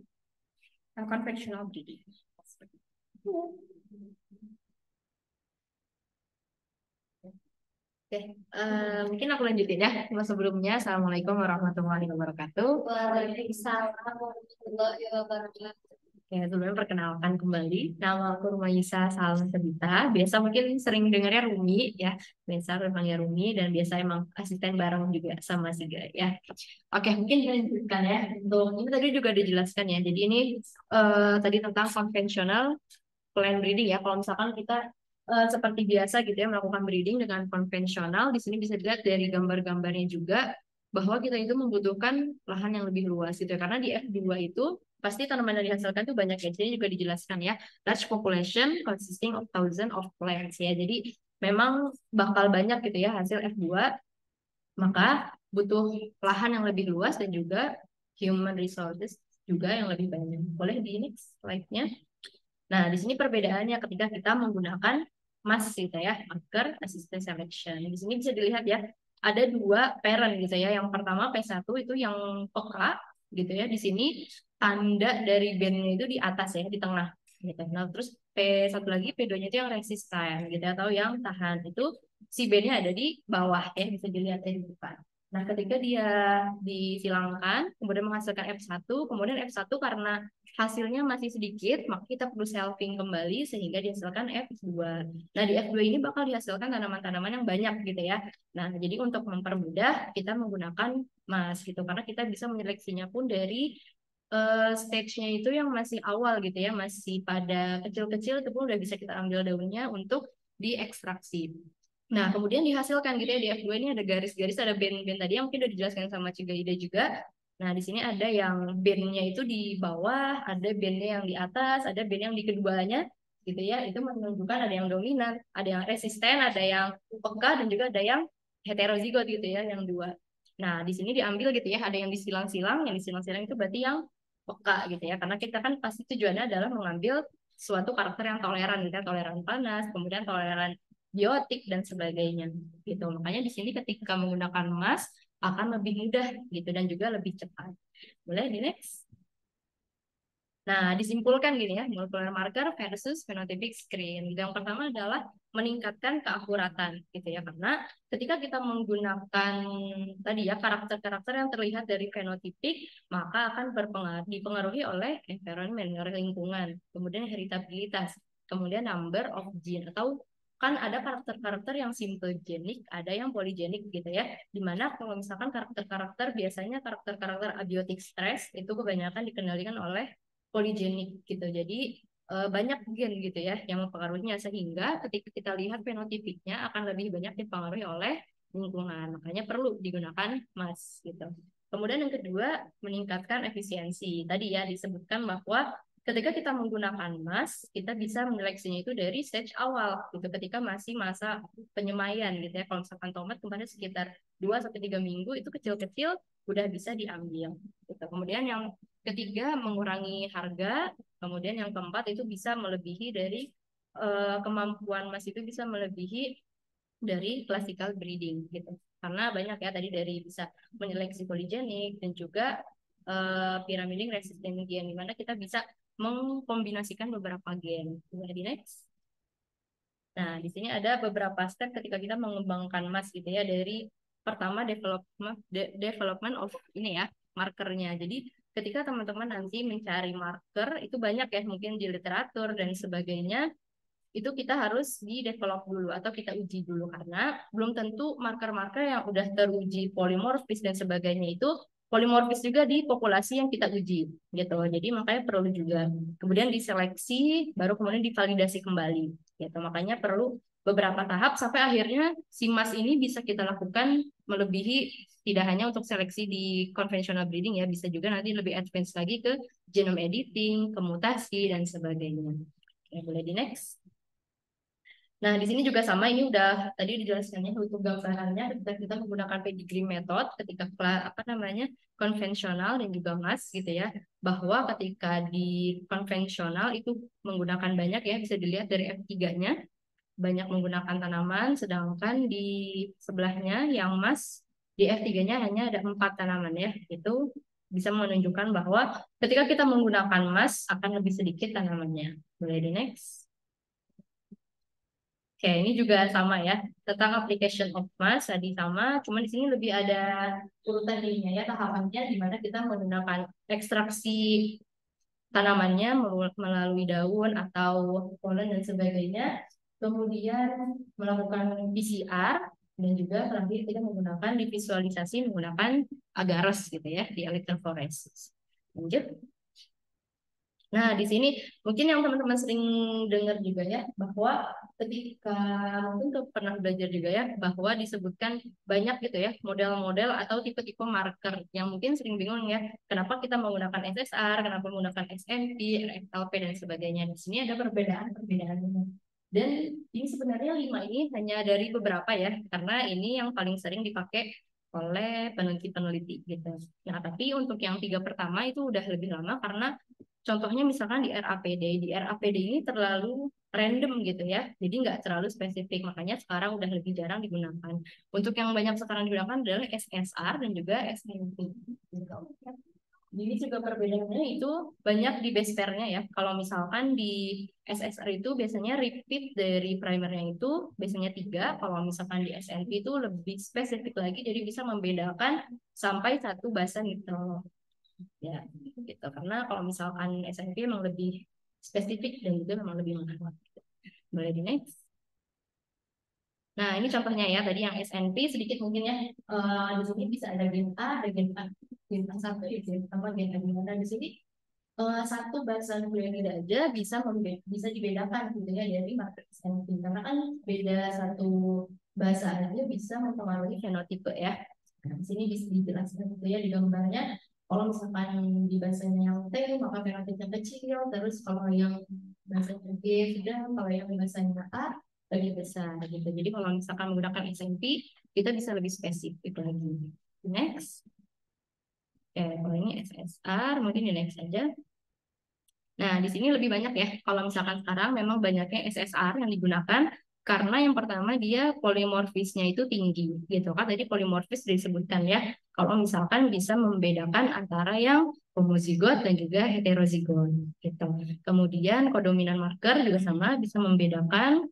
conventional breeding. Oke, mungkin aku lanjutin ya. Sebelumnya, Assalamualaikum warahmatullahi wabarakatuh. Waalaikumsalam warahmatullahi wabarakatuh. Oke, sebelumnya perkenalkan kembali, nama aku Rumaisa Salma Sebita. Biasa mungkin sering dengarnya Rumi ya, biasa panggil Rumi, dan biasa emang asisten bareng juga sama Siga ya. Oke, mungkin dilanjutkan ya. Untuk ini tadi juga dijelaskan ya. Jadi ini tadi tentang konvensional plant breeding ya. Kalau misalkan kita seperti biasa gitu ya melakukan breeding dengan konvensional, di sini bisa dilihat dari gambar-gambarnya juga bahwa kita itu membutuhkan lahan yang lebih luas gitu ya. Karena di F2 itu pasti tanaman yang dihasilkan itu banyak ya. Jadi juga dijelaskan ya, large population consisting of thousands of plants ya. Jadi memang bakal banyak gitu ya hasil F2, maka butuh lahan yang lebih luas dan juga human resources juga yang lebih banyak. Boleh di next slide-nya. Nah, di sini perbedaannya ketika kita menggunakan MAS gitu ya, marker assisted selection. Di sini bisa dilihat ya, ada dua parent gitu ya. Yang pertama P1 itu yang peka gitu ya. Di sini tanda dari bandnya itu di atas ya, di tengah gitu. Nah, terus P1 lagi, P2-nya itu yang resistan gitu atau yang tahan. Itu si bandnya ada di bawah ya, bisa dilihat di depan. Nah, ketika dia disilangkan, kemudian menghasilkan F1, kemudian F1 karena hasilnya masih sedikit, maka kita perlu selfing kembali sehingga dihasilkan F2. Nah, di F2 ini bakal dihasilkan tanaman-tanaman yang banyak gitu ya. Nah, jadi untuk mempermudah kita menggunakan MAS gitu, karena kita bisa menyeleksinya pun dari stage-nya itu yang masih awal gitu ya, masih pada kecil-kecil itu pun udah bisa kita ambil daunnya untuk diekstraksi. Nah, kemudian dihasilkan gitu ya, di F2 ini ada garis-garis, ada band-band tadi yang mungkin udah dijelaskan sama Cigaida juga. Nah, di sini ada yang bandnya itu di bawah, ada bandnya yang di atas, ada band yang di keduanya, gitu ya. Itu menunjukkan ada yang dominan, ada yang resisten, ada yang peka, dan juga ada yang heterozigot gitu ya, yang dua. Nah, di sini diambil gitu ya, ada yang disilang-silang itu berarti yang peka gitu ya, karena kita kan pasti tujuannya adalah mengambil suatu karakter yang toleran gitu ya, toleran panas, kemudian toleran biotik dan sebagainya gitu. Makanya di sini ketika menggunakan MAS akan lebih mudah gitu dan juga lebih cepat. Boleh di next. Nah, disimpulkan gini ya, molecular marker versus phenotypic screen. Yang pertama adalah meningkatkan keakuratan gitu ya, karena ketika kita menggunakan tadi ya karakter-karakter yang terlihat dari fenotipik, maka akan dipengaruhi oleh environment, oleh lingkungan, kemudian heritabilitas, kemudian number of gene atau kan ada karakter-karakter yang simple genik, ada yang polygenik gitu ya. Dimana kalau misalkan karakter-karakter biasanya karakter-karakter abiotic stress itu kebanyakan dikendalikan oleh poligenik gitu. Jadi banyak gen gitu ya yang mempengaruhinya sehingga ketika kita lihat fenotipiknya akan lebih banyak dipengaruhi oleh lingkungan. Makanya perlu digunakan MAS gitu. Kemudian yang kedua, meningkatkan efisiensi. Tadi ya disebutkan bahwa ketika kita menggunakan MAS, kita bisa menyeleksinya itu dari stage awal gitu ketika masih masa penyemaian gitu ya. Kalau misalkan tomat kemarin sekitar 2 sampai 3 minggu itu kecil-kecil udah bisa diambil gitu. Kemudian yang ketiga, mengurangi harga. Kemudian yang keempat itu bisa melebihi dari kemampuan Mas itu bisa melebihi dari classical breeding gitu. Karena banyak ya tadi dari bisa menyeleksi polygenik dan juga pyramiding resistant gen di mana kita bisa mengkombinasikan beberapa gen. Boleh di next. Nah, di sini ada beberapa step ketika kita mengembangkan MAS gitu ya, dari pertama development of ini ya, markernya. Jadi ketika teman-teman nanti mencari marker itu banyak ya mungkin di literatur dan sebagainya, itu kita harus di develop dulu atau kita uji dulu karena belum tentu marker-marker yang udah teruji polimorfis dan sebagainya itu polimorfis juga di populasi yang kita uji gitu. Jadi makanya perlu juga kemudian diseleksi baru kemudian divalidasi kembali gitu. Makanya perlu beberapa tahap sampai akhirnya si MAS ini bisa kita lakukan melebihi tidak hanya untuk seleksi di conventional breeding ya, bisa juga nanti lebih advance lagi ke genome editing, ke mutasi dan sebagainya. Oke, boleh di next. Nah, di sini juga sama, ini udah tadi dijelaskannya untuk gambarannya ketika kita menggunakan pedigree method, ketika apa namanya konvensional dan juga MAS gitu ya, bahwa ketika di konvensional itu menggunakan banyak ya, bisa dilihat dari F3-nya, banyak menggunakan tanaman, sedangkan di sebelahnya yang MAS, di F3-nya hanya ada 4 tanaman ya, itu bisa menunjukkan bahwa ketika kita menggunakan MAS akan lebih sedikit tanamannya. Boleh di next. Oke, ini juga sama ya, tentang application of MAS tadi sama, cuman di sini lebih ada urutan ininya ya, tahapannya di mana kita menggunakan ekstraksi tanamannya melalui daun atau polen dan sebagainya, kemudian melakukan PCR dan juga terakhir kita menggunakan divisualisasi menggunakan agarose gitu ya di electrophoresis. Lanjut. Nah, di sini mungkin yang teman-teman sering dengar juga ya, bahwa ketika mungkin tuh pernah belajar juga ya, bahwa disebutkan banyak gitu ya, model-model atau tipe-tipe marker yang mungkin sering bingung ya, kenapa kita menggunakan SSR, kenapa menggunakan SMP, RFLP, dan sebagainya. Di sini ada perbedaan-perbedaannya. Dan ini sebenarnya 5 ini hanya dari beberapa ya, karena ini yang paling sering dipakai oleh peneliti-peneliti gitu. Nah, tapi untuk yang 3 pertama itu udah lebih lama karena contohnya misalkan di RAPD. Di RAPD ini terlalu random gitu ya, jadi nggak terlalu spesifik. Makanya sekarang udah lebih jarang digunakan. Untuk yang banyak sekarang digunakan adalah SSR dan juga SNP. Gitu. Ini juga perbedaannya itu banyak di base pairnya ya. Kalau misalkan di SSR itu biasanya repeat dari primernya itu biasanya 3. Kalau misalkan di SNP itu lebih spesifik lagi, jadi bisa membedakan sampai 1 basa nitral. Ya, gitu. Karena kalau misalkan SNP memang lebih spesifik dan juga memang lebih mahal. Boleh di next. Nah, ini contohnya ya, tadi yang SNP sedikit mungkin ya. Di sini bisa ada gen A, ada gen A. Gen A1, gen A, gen A. Nah, di sini satu bahasa nukleotida aja bisa dibedakan gitu ya dari marker SNP. Karena kan beda satu bahasa aja bisa mempengaruhi fenotipe ya. Nah, di sini bisa dijelaskan gitu ya di gambarnya. Kalau misalkan di bahasanya yang T, maka fenotipnya kecil. Terus kalau yang bahasanya G sedang, kalau yang bahasanya A lebih besar gitu. Jadi kalau misalkan menggunakan SNP, kita bisa lebih spesifik lagi. Next. Oke, kalau ini SSR, mungkin di next aja. Nah, di sini lebih banyak ya. Kalau misalkan sekarang memang banyaknya SSR yang digunakan karena yang pertama dia polimorfisnya itu tinggi gitu kan. Tadi polimorfis disebutkan ya. Kalau misalkan bisa membedakan antara yang homozigot dan juga heterozigot gitu. Kemudian kodominan marker juga sama bisa membedakan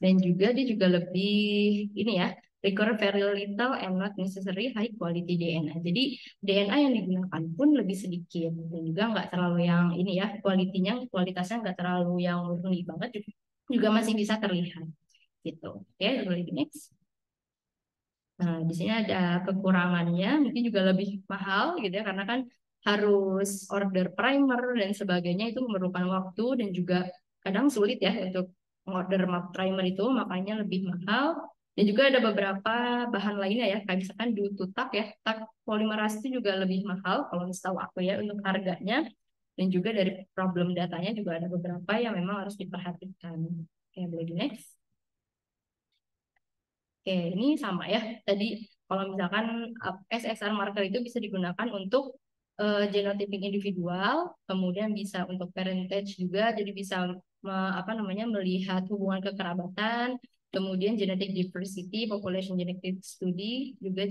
dan juga dia juga lebih ini ya require very little and not necessary high quality DNA. Jadi DNA yang digunakan pun lebih sedikit dan juga nggak terlalu yang ini ya kualitasnya nggak terlalu yang murni banget juga masih bisa terlihat gitu. Oke, boleh di next. Nah, di sini ada kekurangannya, mungkin juga lebih mahal gitu ya, karena kan harus order primer dan sebagainya itu memerlukan waktu dan juga kadang sulit ya untuk order map primer itu, makanya lebih mahal. Dan juga ada beberapa bahan lainnya ya, kayak misalkan tak ya, tak polimerase itu juga lebih mahal kalau setahu aku ya untuk harganya. Dan juga dari problem datanya juga ada beberapa yang memang harus diperhatikan. Oke, boleh di next. Oke, ini sama ya. Tadi kalau misalkan SSR marker itu bisa digunakan untuk genotyping individual, kemudian bisa untuk parentage juga, jadi bisa melihat hubungan kekerabatan, kemudian genetic diversity, population genetic study, juga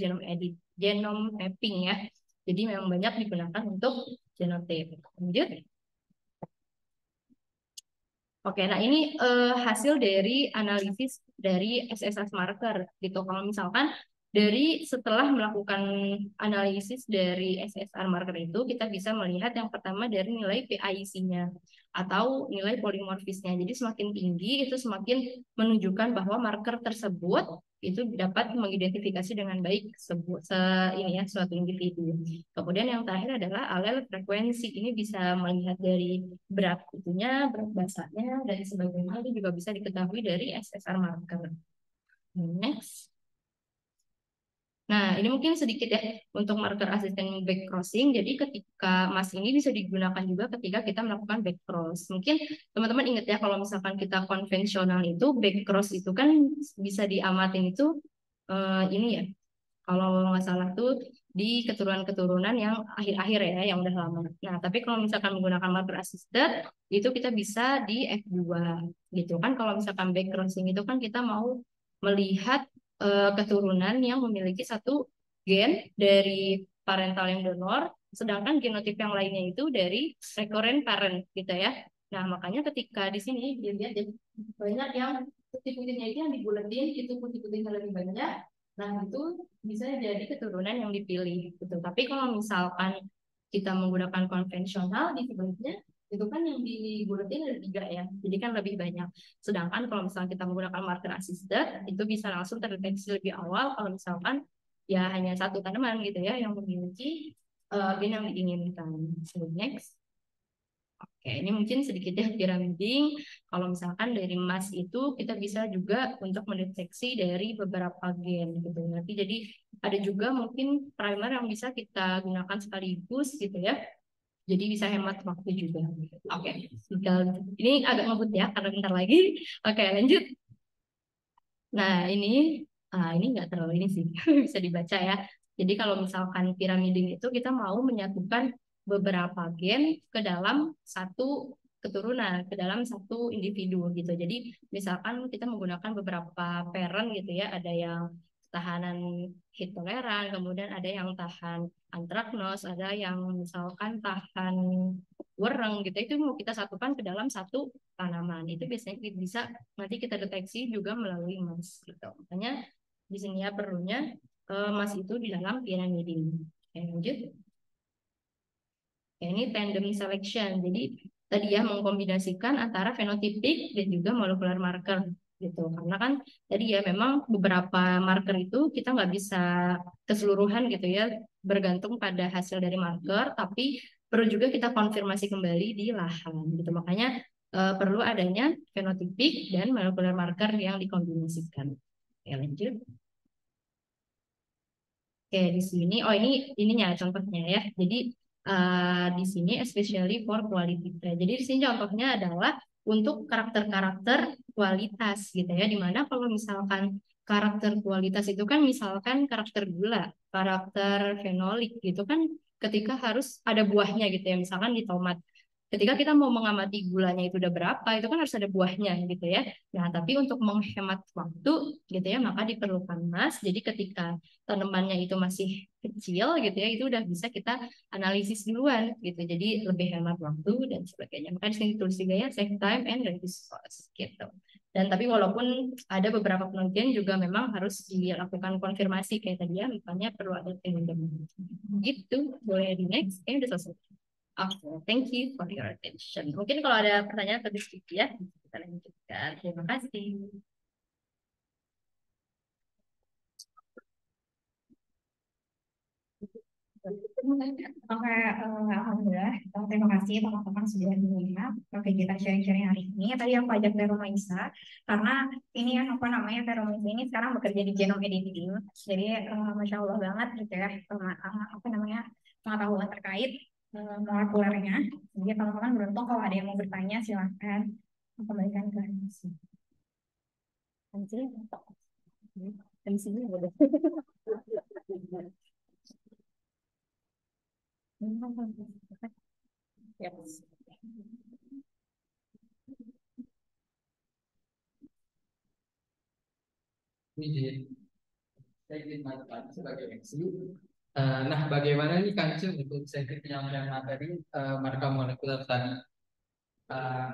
genome mapping ya. Jadi memang banyak digunakan untuk genotype. Lanjut. Oke, nah ini hasil dari analisis dari SSS marker gitu. Kalau misalkan dari setelah melakukan analisis dari SSR marker itu, kita bisa melihat yang pertama dari nilai PIC-nya atau nilai polimorfisnya. Jadi semakin tinggi itu semakin menunjukkan bahwa marker tersebut itu dapat mengidentifikasi dengan baik suatu individu. Kemudian yang terakhir adalah alel frekuensi. Ini bisa melihat dari berat basanya, dan sebagainya. Itu juga bisa diketahui dari SSR marker. Next. Nah, ini mungkin sedikit ya untuk marker asisten back crossing. Jadi ketika mas ini bisa digunakan juga ketika kita melakukan back cross. Mungkin teman-teman ingat ya kalau misalkan kita konvensional itu back cross itu kan bisa diamatin itu ini ya. Kalau nggak salah tuh di keturunan-keturunan yang akhir-akhir ya, yang udah lama. Nah, tapi kalau misalkan menggunakan marker assisted, itu kita bisa di F2 gitu kan. Kalau misalkan back crossing itu kan kita mau melihat keturunan yang memiliki satu gen dari parental yang donor, sedangkan genotip yang lainnya itu dari recurrent parent gitu ya. Nah, makanya ketika di sini dilihat banyak yang putih-putihnya itu yang dibulatin, itu putih-putihnya lebih banyak. Nah, itu bisa jadi keturunan yang dipilih gitu. Tapi kalau misalkan kita menggunakan konvensional di sebenarnya itu kan yang dibulatin ada 3 ya, jadi kan lebih banyak. Sedangkan kalau misalnya kita menggunakan marker assisted, itu bisa langsung terdeteksi lebih awal kalau misalkan ya hanya satu tanaman gitu ya yang memiliki gen yang diinginkan. So, next. Oke, ini mungkin sedikit ya pyramiding. Kalau misalkan dari mass itu kita bisa juga untuk mendeteksi dari beberapa gen gitu. Nanti jadi ada juga mungkin primer yang bisa kita gunakan sekaligus gitu ya. Jadi bisa hemat waktu juga. Oke, ini agak ngebut ya karena bentar lagi. Oke, lanjut. Nah, ini nggak terlalu ini sih, bisa dibaca ya. Jadi kalau misalkan piramiding itu kita mau menyatukan beberapa gen ke dalam satu keturunan, ke dalam satu individu gitu. Jadi misalkan kita menggunakan beberapa parent gitu ya, ada yang tahanan heat toleran, kemudian ada yang tahan antraknos, ada yang misalkan tahan wereng gitu. Itu mau kita satukan ke dalam satu tanaman. Itu biasanya bisa nanti kita deteksi juga melalui mas gitu. Makanya di sini ya perlunya mas itu di dalam piramidin. Oke, lanjut. Ya, ini tandem selection. Jadi tadi ya mengkombinasikan antara fenotipik dan juga molekular marker gitu. Karena kan tadi ya memang beberapa marker itu kita nggak bisa keseluruhan gitu ya bergantung pada hasil dari marker, tapi perlu juga kita konfirmasi kembali di lahan gitu. Makanya perlu adanya fenotipik dan molekular marker yang dikombinasikan. Oke, lanjut. Oke, di sini, oh ininya contohnya ya. Jadi di sini especially for quality trade. Jadi di sini contohnya adalah untuk karakter-karakter kualitas gitu ya. Dimana kalau misalkan karakter kualitas itu kan misalkan karakter gula, karakter fenolik gitu kan ketika harus ada buahnya gitu ya. Misalkan di tomat. Ketika kita mau mengamati gulanya itu udah berapa, itu kan harus ada buahnya gitu ya. Nah, tapi untuk menghemat waktu gitu ya, maka diperlukan mas. Jadi ketika tanamannya itu masih kecil gitu ya, itu udah bisa kita analisis duluan gitu. Jadi lebih hemat waktu dan sebagainya. Maka di sini tulis juga ya save time and reduce cost gitu. Dan tapi walaupun ada beberapa penelitian juga memang harus dilakukan konfirmasi kayak tadi ya, misalnya perlu ada tandem. Gitu, boleh di next. Udah selesai. Oke, thank you for your attention. Mungkin kalau ada pertanyaan atau diskusi ya, kita lanjutkan. Terima kasih. Oke, alhamdulillah. Terima kasih teman-teman sudah menyimak. Oke, kita sharing-sharing hari ini. Tadi aku ajak Vero Maisa, karena ini ya apa namanya Vero Maisa ini sekarang bekerja di genome editing. Jadi, masya Allah banget gitu ya, apa namanya pengetahuan terkait molekulernya. Jadi teman-teman beruntung kalau ada yang mau bertanya silahkan kembalikan ke Nancy. Nancy, dari sini boleh. Yes. Ini saya ingin manfaat sebagai MC. Nah, bagaimana nih Kang Cun untuk sesi penyampaian materi marker molekuler tadi? Eh,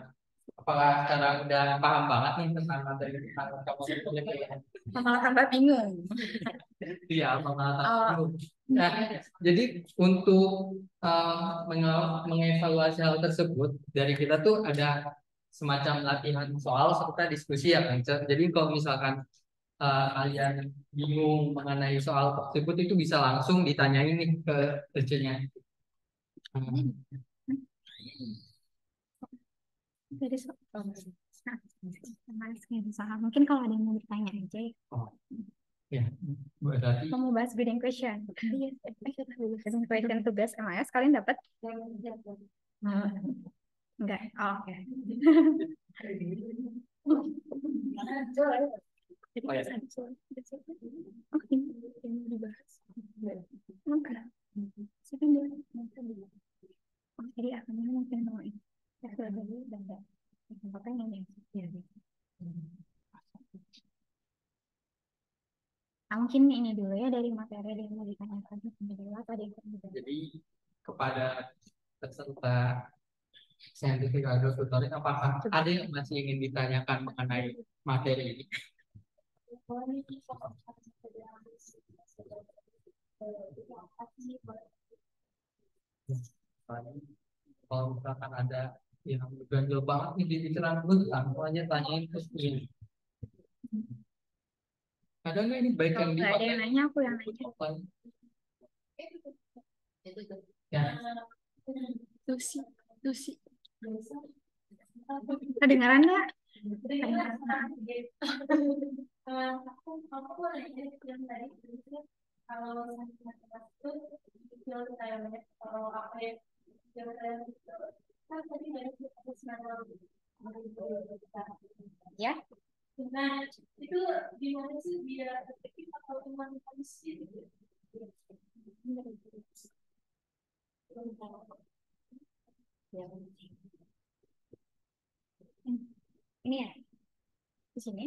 Apakah sekarang udah paham banget nih tentang materi tentang marker molekuler? Malah tambah bingung. Iya, pengalaman dulu. Nah, jadi untuk mengevaluasi hal tersebut dari kita tuh ada semacam latihan soal serta diskusi ya, Kang Cun. Jadi kalau misalkan kalian bingung mengenai soal tersebut itu bisa langsung ditanyain nih ke teachernya. Dari mungkin kalau ada yang mau bertanya aja ya. Oh, ya, berarti Kamu bahas grading question. Iya, grading question tugas MAS kalian dapat? Enggak. Oh, oke. oh, ya. Oh, ini dibahas. Oke. Siapa yang bilang? Oh, jadi akhirnya mungkin mau ini. Ya, sudah dulu dan enggak. Apa yang ini? Ya. Nah, mungkin ini dulu ya dari materi yang mau ditanyakan. Jadi kepada peserta scientific agrotutoring, apakah ada yang masih ingin ditanyakan mengenai materi ini? Kalau misalkan ada yang ganjil banget nih di pikiran gue, langsung aja tanyain terus ini. Ada nggak ini baik yang Kalau ada yang dipakai? nanya, aku yang nanya. Ya. Lucy. Kedengaran nggak? Aku boleh yang tadi kalau kalau apa ya Ya, Nah, itu gimana sih biar efektif atau cuma kondisi? ini ya di sini.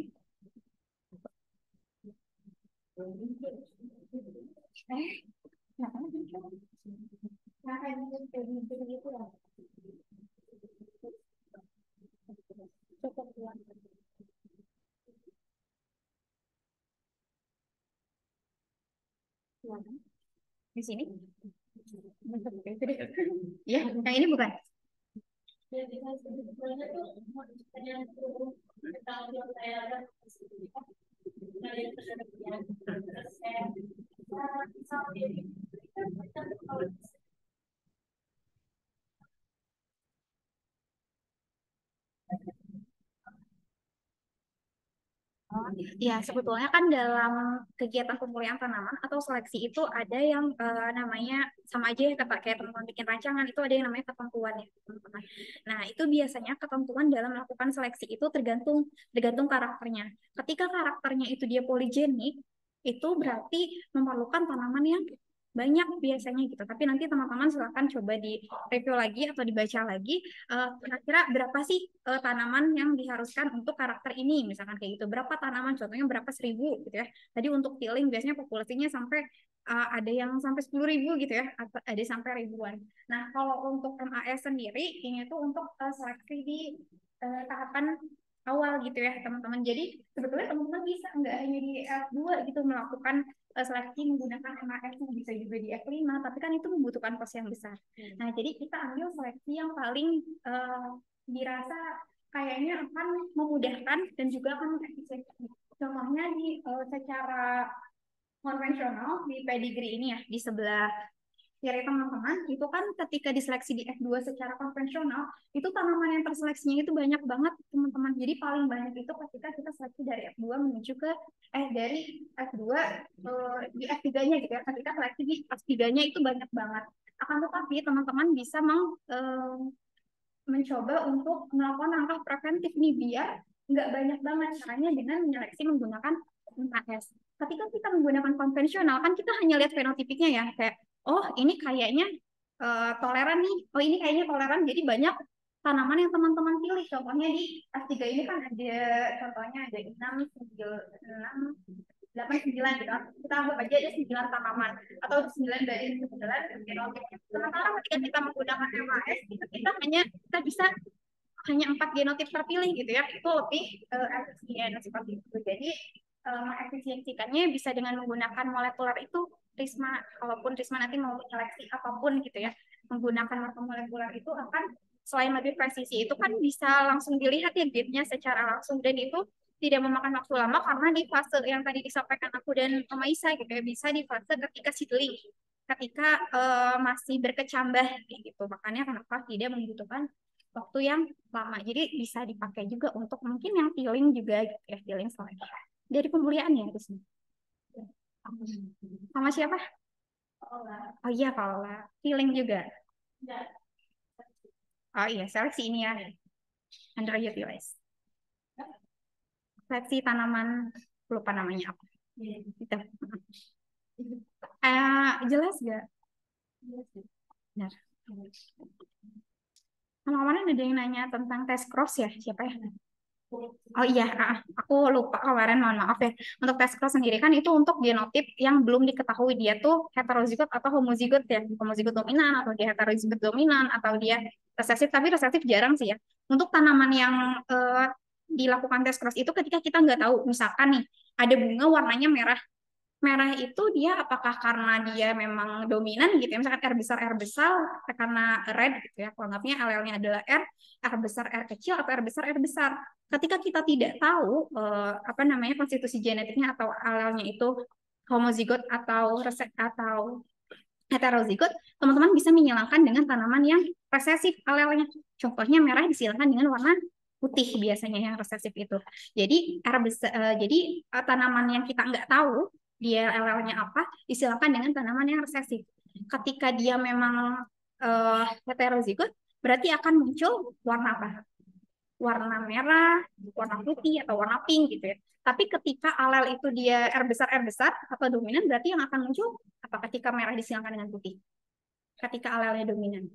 Di sini. Ya, yang ini bukan. Ya, sebetulnya kan dalam kegiatan pemulihan tanaman atau seleksi itu ada yang namanya sama aja ya kayak teman-teman bikin rancangan itu ada yang namanya ketentuan ya teman-teman. Nah, itu biasanya ketentuan dalam melakukan seleksi itu tergantung tergantung karakternya. Ketika karakternya itu dia poligenik, itu berarti memerlukan tanaman yang banyak biasanya gitu. Tapi nanti teman-teman silahkan coba di review lagi atau dibaca lagi kira-kira berapa sih tanaman yang diharuskan untuk karakter ini misalkan kayak gitu. Berapa tanaman contohnya berapa 1.000 gitu ya. Tadi untuk tiling biasanya populasinya sampai ada yang sampai 10.000 gitu ya, atau ada sampai ribuan. Nah, kalau untuk MAS sendiri ini tuh untuk seleksi di tahapan awal gitu ya teman-teman. Jadi sebetulnya teman-teman bisa nggak hanya di F2 gitu melakukan seleksi menggunakan MAS, bisa juga di F5, tapi kan itu membutuhkan kos yang besar. Nah, jadi kita ambil seleksi yang paling dirasa kayaknya akan memudahkan dan juga akan efisien. Contohnya di secara konvensional di pedigree ini ya, di sebelah kiri teman-teman, itu kan ketika diseleksi di F2 secara konvensional, itu tanaman yang terseleksinya itu banyak banget teman-teman. Jadi paling banyak itu ketika kita seleksi dari F2 menuju ke dari F2 di F3-nya gitu ya. Ketika seleksi di F3-nya itu banyak banget. Akan tetapi teman-teman bisa mencoba untuk melakukan langkah preventif nih biar nggak banyak banget, caranya dengan menyeleksi menggunakan MAS. Ketika kita menggunakan konvensional kan kita hanya lihat fenotipiknya ya, kayak oh ini kayaknya toleran nih, oh ini kayaknya toleran, jadi banyak tanaman yang teman-teman pilih. Contohnya di F3 ini kan ada contohnya ada 6, 9, 8, 9 gitu. Kita anggap aja ada 9 tanaman atau 9 dari 9 genotip. Sementara ketika kita menggunakan MAS itu kita bisa hanya 4 genotip terpilih gitu ya. Itu lebih efisien seperti itu. Jadi mengefisiensikannya bisa dengan menggunakan molekuler itu Risma, kalaupun Risma nanti mau menyeleksi apapun gitu ya, menggunakan marker molekuler itu akan selain lebih presisi itu kan bisa langsung dilihat ya gate-nya secara langsung, dan itu tidak memakan waktu lama karena di fase yang tadi disampaikan aku dan Maisa gitu ya, bisa di fase ketika seedling, ketika masih berkecambah gitu. Makanya kenapa tidak membutuhkan waktu yang lama. Jadi bisa dipakai juga untuk mungkin yang tiling juga gitu ya, tiling selagi dari pemulihan ya di sini. Sama siapa? Oh iya, Paula. Tiling juga. Oh iya, seleksi ini ya. Underutilized. Seleksi tanaman, lupa namanya apa. Gitu. Jelas gak? Benar. Kemarin ada yang nanya tentang tes cross ya, siapa ya? Oh iya, aku lupa kemarin, mohon maaf ya. Untuk tes cross sendiri kan itu untuk genotip yang belum diketahui dia tuh heterozigot atau homozigot ya, homozigot dominan atau dia heterozigot dominan atau dia resesif, tapi resesif jarang sih ya. Untuk tanaman yang dilakukan tes cross itu ketika kita nggak tahu, misalkan nih ada bunga warnanya merah. Merah itu dia apakah karena dia memang dominan gitu ya, misalkan R besar karena red gitu ya, kalau anggapnya alelnya adalah R besar R kecil atau R besar. Ketika kita tidak tahu apa namanya konstitusi genetiknya atau alelnya itu homozigot atau heterozigot, teman-teman bisa menyilangkan dengan tanaman yang resesif alelnya. Contohnya merah disilangkan dengan warna putih biasanya yang resesif itu. Jadi tanaman yang kita nggak tahu dia LL-nya apa, disilangkan dengan tanaman yang resesif. Ketika dia memang heterozigot, berarti akan muncul warna apa? Warna merah, warna putih, atau warna pink gitu ya. Tapi ketika alel itu dia R besar atau dominan, berarti yang akan muncul apa ketika merah disiangkan dengan putih? Ketika alelnya dominan.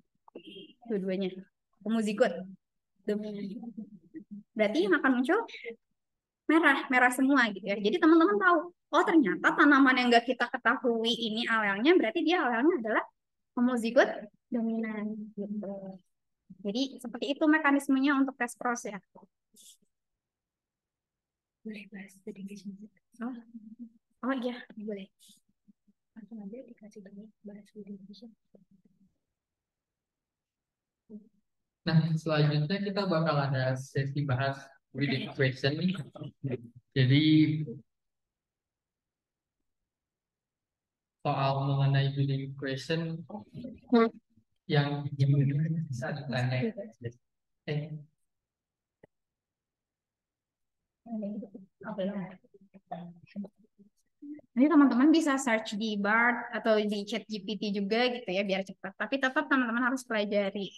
Dua-duanya. Homozigot. Dominan. Berarti yang akan muncul merah semua gitu ya. Jadi teman-teman tahu, oh ternyata tanaman yang nggak kita ketahui ini alelnya, berarti dia alelnya adalah homozigot dominan gitu. Jadi seperti itu mekanismenya untuk tes pros ya. Boleh bahas sedikit. Oh iya, boleh. Langsung aja dikasih bahas Indonesia. Nah, selanjutnya kita bakal ada sesi bahas reading question nih. Jadi soal mengenai reading question yang bisa ditanya. Nanti teman-teman bisa search di Bard atau di ChatGPT juga gitu ya biar cepat. Tapi tetap teman-teman harus pelajari.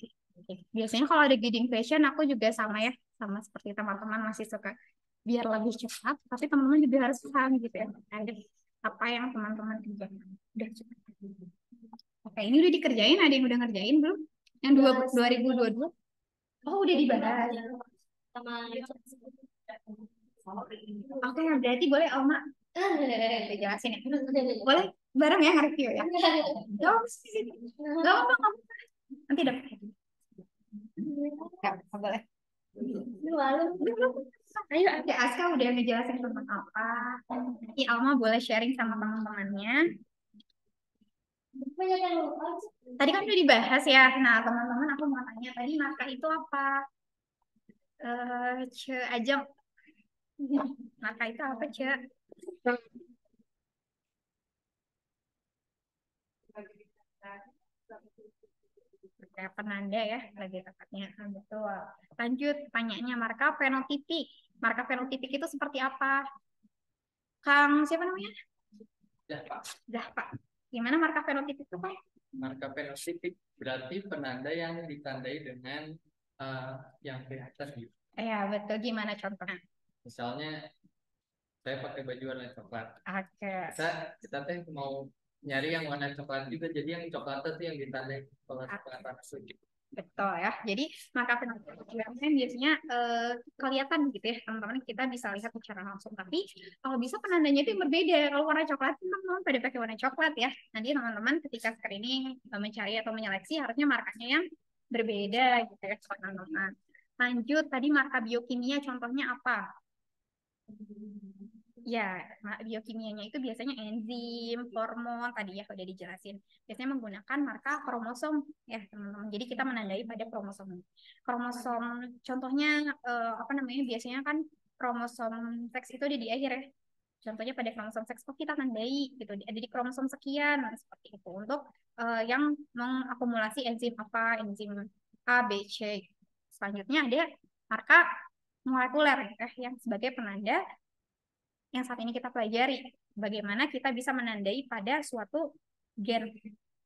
Biasanya kalau ada guiding question aku juga sama ya, sama seperti teman-teman masih suka biar lebih cepat. Tapi teman-teman juga harus paham gitu ya. Ada apa yang teman-teman kerjakan. Udah cepat. Oke, ini udah dikerjain. Ada yang udah ngerjain belum? Yang 2022? Oh, udah dibahas. Sama Oke, berarti boleh Alma jelasin ya. Boleh bareng ya nge-review ya. Gak apa-apa. Nanti dapat. Gak boleh. Ayo, Ade Aska udah ngejelasin tentang apa. Nanti Alma boleh sharing sama teman-temannya. Tadi kan udah dibahas ya. Nah, teman-teman aku mau tanya tadi marka itu apa? Ajeng. Marka itu apa, Ce? Kayak penanda ya, lagi tepatnya. Betul. Lanjut, tanyanya marka fenotipik. Marka fenotipik itu seperti apa? Kang, siapa namanya? Zahpa. Gimana marka fenotipik itu, Pak? Marka fenotipik berarti penanda yang ditandai dengan yang kelihatan gitu. Ya, betul. Gimana contohnya? Misalnya saya pakai baju warna coklat. Oke. Kita teh mau nyari yang warna coklat juga, jadi yang coklat itu yang ditandai kalau coklat asli. Betul ya. Jadi marka fenotipik biasanya kelihatan gitu ya, teman-teman, kita bisa lihat secara langsung. Tapi kalau bisa penandanya itu yang berbeda. Kalau warna coklat, teman-teman pada pakai warna coklat ya. Nanti teman-teman ketika screening mencari atau menyeleksi harusnya markanya yang berbeda gitu ya, teman-teman. Lanjut, tadi marka biokimia contohnya apa? Ya, biokimianya itu biasanya enzim, hormon, tadi ya udah dijelasin. Biasanya menggunakan marka kromosom ya, teman-teman. Jadi kita menandai pada kromosom. Kromosom contohnya apa namanya? Biasanya kan kromosom seks itu ada di akhir ya. Contohnya pada kromosom seks kok kita tandai gitu, ada di kromosom sekian seperti itu untuk yang mengakumulasi enzim apa, enzim A, B, C. Selanjutnya ada marka molekuler ya, yang sebagai penanda yang saat ini kita pelajari, bagaimana kita bisa menandai pada suatu gen,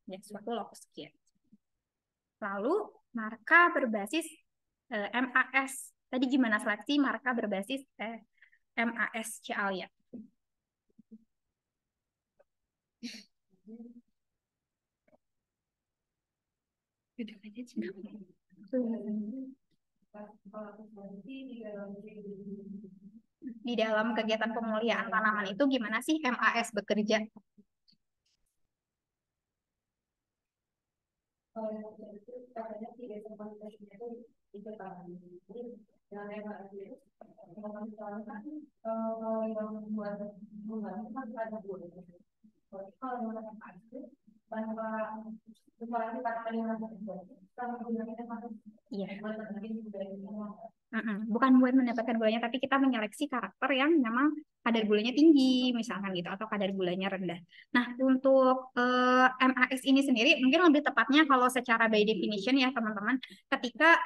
ya, suatu lokus gen. Lalu marka berbasis MAS. Tadi gimana seleksi marka berbasis MAS Cialia? Di dalam kegiatan pemulihan tanaman itu gimana sih MAS bekerja? Iya. Bukan buat mendapatkan gulanya, tapi kita menyeleksi karakter yang memang kadar gulanya tinggi, misalkan gitu, atau kadar gulanya rendah. Nah, untuk MAS ini sendiri, mungkin lebih tepatnya kalau secara by definition ya teman-teman, ketika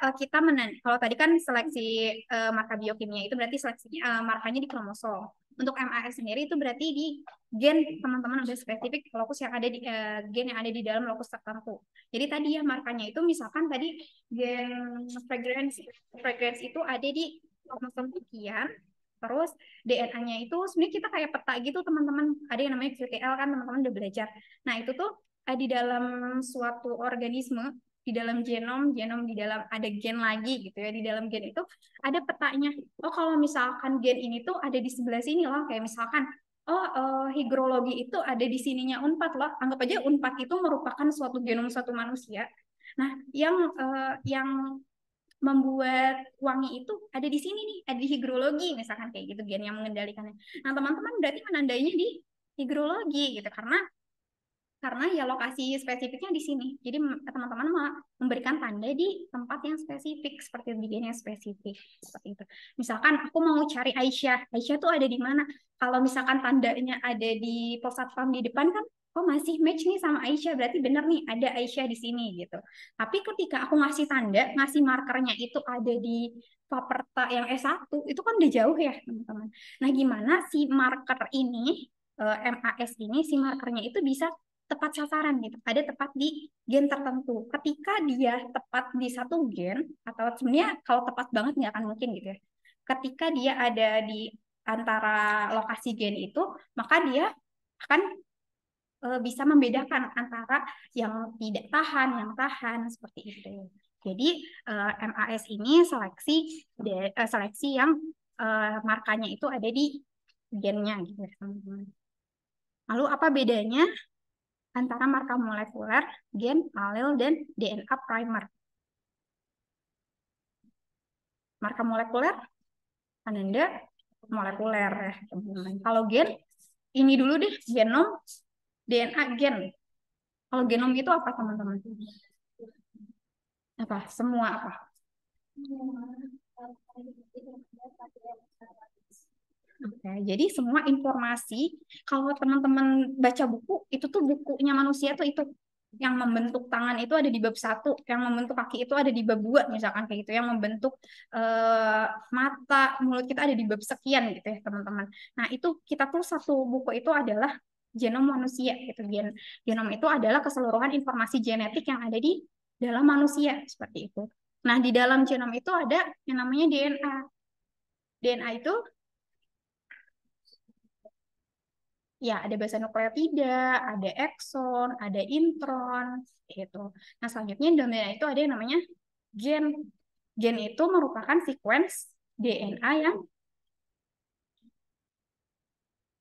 kalau tadi kan seleksi marka biokimia itu berarti seleksinya markanya di kromosom. Untuk MAS sendiri itu berarti di gen teman-teman udah spesifik lokus yang ada di gen yang ada di dalam lokus tertentu. Jadi tadi ya markanya itu misalkan tadi gen fragrance itu ada di kromosom sekian, terus DNA-nya itu sebenarnya kita kayak peta gitu teman-teman. Ada yang namanya QTL kan teman-teman udah belajar. Nah itu tuh di dalam suatu organisme, di dalam genom di dalam ada gen lagi gitu ya, di dalam gen itu ada petanya. Oh kalau misalkan gen ini tuh ada di sebelah sini loh, kayak misalkan higrologi itu ada di sininya UNPAD loh. Anggap aja UNPAD itu merupakan suatu genom suatu manusia. Nah yang membuat wangi itu ada di sini nih, ada di higrologi misalkan kayak gitu gen yang mengendalikannya. Nah teman-teman berarti menandainya di higrologi gitu karena ya lokasi spesifiknya di sini. Jadi teman-teman memberikan tanda di tempat yang spesifik seperti di gen yang spesifik seperti itu. Misalkan aku mau cari Aisyah tuh ada di mana? Kalau misalkan tandanya ada di pos satpam di depan kan, oh masih match nih sama Aisyah, berarti bener nih ada Aisyah di sini gitu. Tapi ketika aku ngasih tanda, ngasih markernya itu ada di Paperta yang S1, itu kan udah jauh ya teman-teman. Nah gimana si marker ini, MAS ini, si markernya itu bisa tepat sasaran gitu, ada tepat di gen tertentu. Ketika dia tepat di satu gen, atau sebenarnya kalau tepat banget nggak akan mungkin gitu ya. Ketika dia ada di antara lokasi gen itu, maka dia akan bisa membedakan antara yang tidak tahan, yang tahan seperti itu. Jadi MAS ini seleksi yang markanya itu ada di gennya gitu ya teman-teman. Lalu apa bedanya antara marker molekuler, gen, alel, dan DNA primer? Marker molekuler, ananda molekuler ya teman-teman. Kalau gen, ini dulu deh, genom, DNA, gen. Kalau genom itu apa teman-teman? Apa? Semua apa? Oke, jadi semua informasi, kalau teman-teman baca buku, itu tuh bukunya manusia tuh itu. Yang membentuk tangan itu ada di bab 1, yang membentuk kaki itu ada di bab 2, misalkan kayak gitu. Yang membentuk mata, mulut kita ada di bab sekian gitu ya, teman-teman. Nah, itu kita tuh satu buku itu adalah genom manusia gitu. Genom itu adalah keseluruhan informasi genetik yang ada di dalam manusia seperti itu. Nah, di dalam genom itu ada yang namanya DNA. DNA itu ya ada basa nukleotida, ada ekson, ada intron, gitu. Nah selanjutnya di dalam DNA itu ada yang namanya gen. Gen itu merupakan sequence DNA yang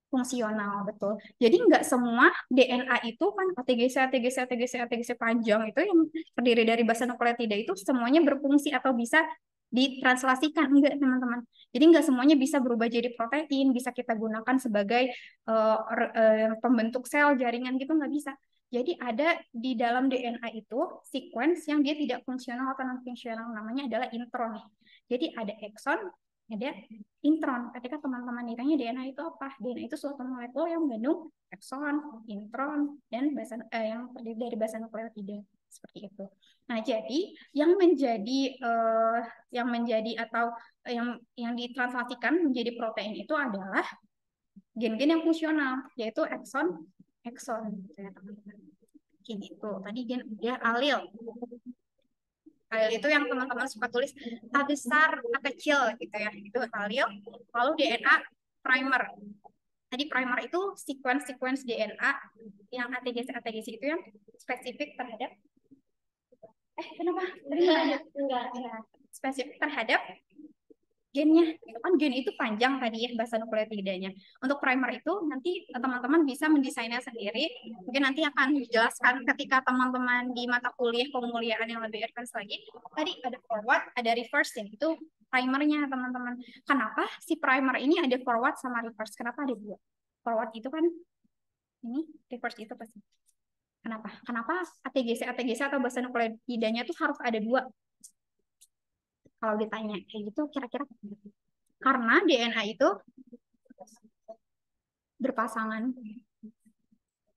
fungsional, betul. Jadi nggak semua DNA itu kan ATGC panjang itu yang terdiri dari basa nukleotida itu semuanya berfungsi atau bisa ditranslasikan, enggak teman-teman. Jadi nggak semuanya bisa berubah jadi protein, bisa kita gunakan sebagai pembentuk sel jaringan gitu, nggak bisa. Jadi ada di dalam DNA itu sequence yang dia tidak fungsional atau non fungsional, namanya adalah intron. Jadi ada ekson, ada intron. Ketika teman-teman ditanya DNA itu apa? DNA itu suatu molekul yang mengandung ekson, intron, dan yang terdiri dari basa nukleotida seperti itu. Nah, jadi yang menjadi atau yang ditranslasikan menjadi protein itu adalah gen-gen yang fungsional, yaitu ekson. Kayak gitu. Tadi gen ya alil. Alil itu yang teman-teman suka tulis A besar, A kecil gitu ya. Itu alil. Lalu DNA primer. Tadi primer itu sequence DNA yang ATGC itu yang spesifik terhadap kenapa? Enggak. Spesifik terhadap gennya. Itu kan gen itu panjang tadi ya basa nukleotidanya. Untuk primer itu nanti teman-teman bisa mendesainnya sendiri. Mungkin nanti akan dijelaskan ketika teman-teman di mata kuliah pemuliaan yang lebih advance lagi. Tadi ada forward, ada reverse ya. Itu primernya teman-teman. Kenapa si primer ini ada forward sama reverse? Kenapa ada dua? Forward itu kan ini, reverse itu pasti. Kenapa? Kenapa ATGC atau basa nukleotidanya tuh harus ada dua? Kalau ditanya kayak gitu, kira-kira karena DNA itu berpasangan.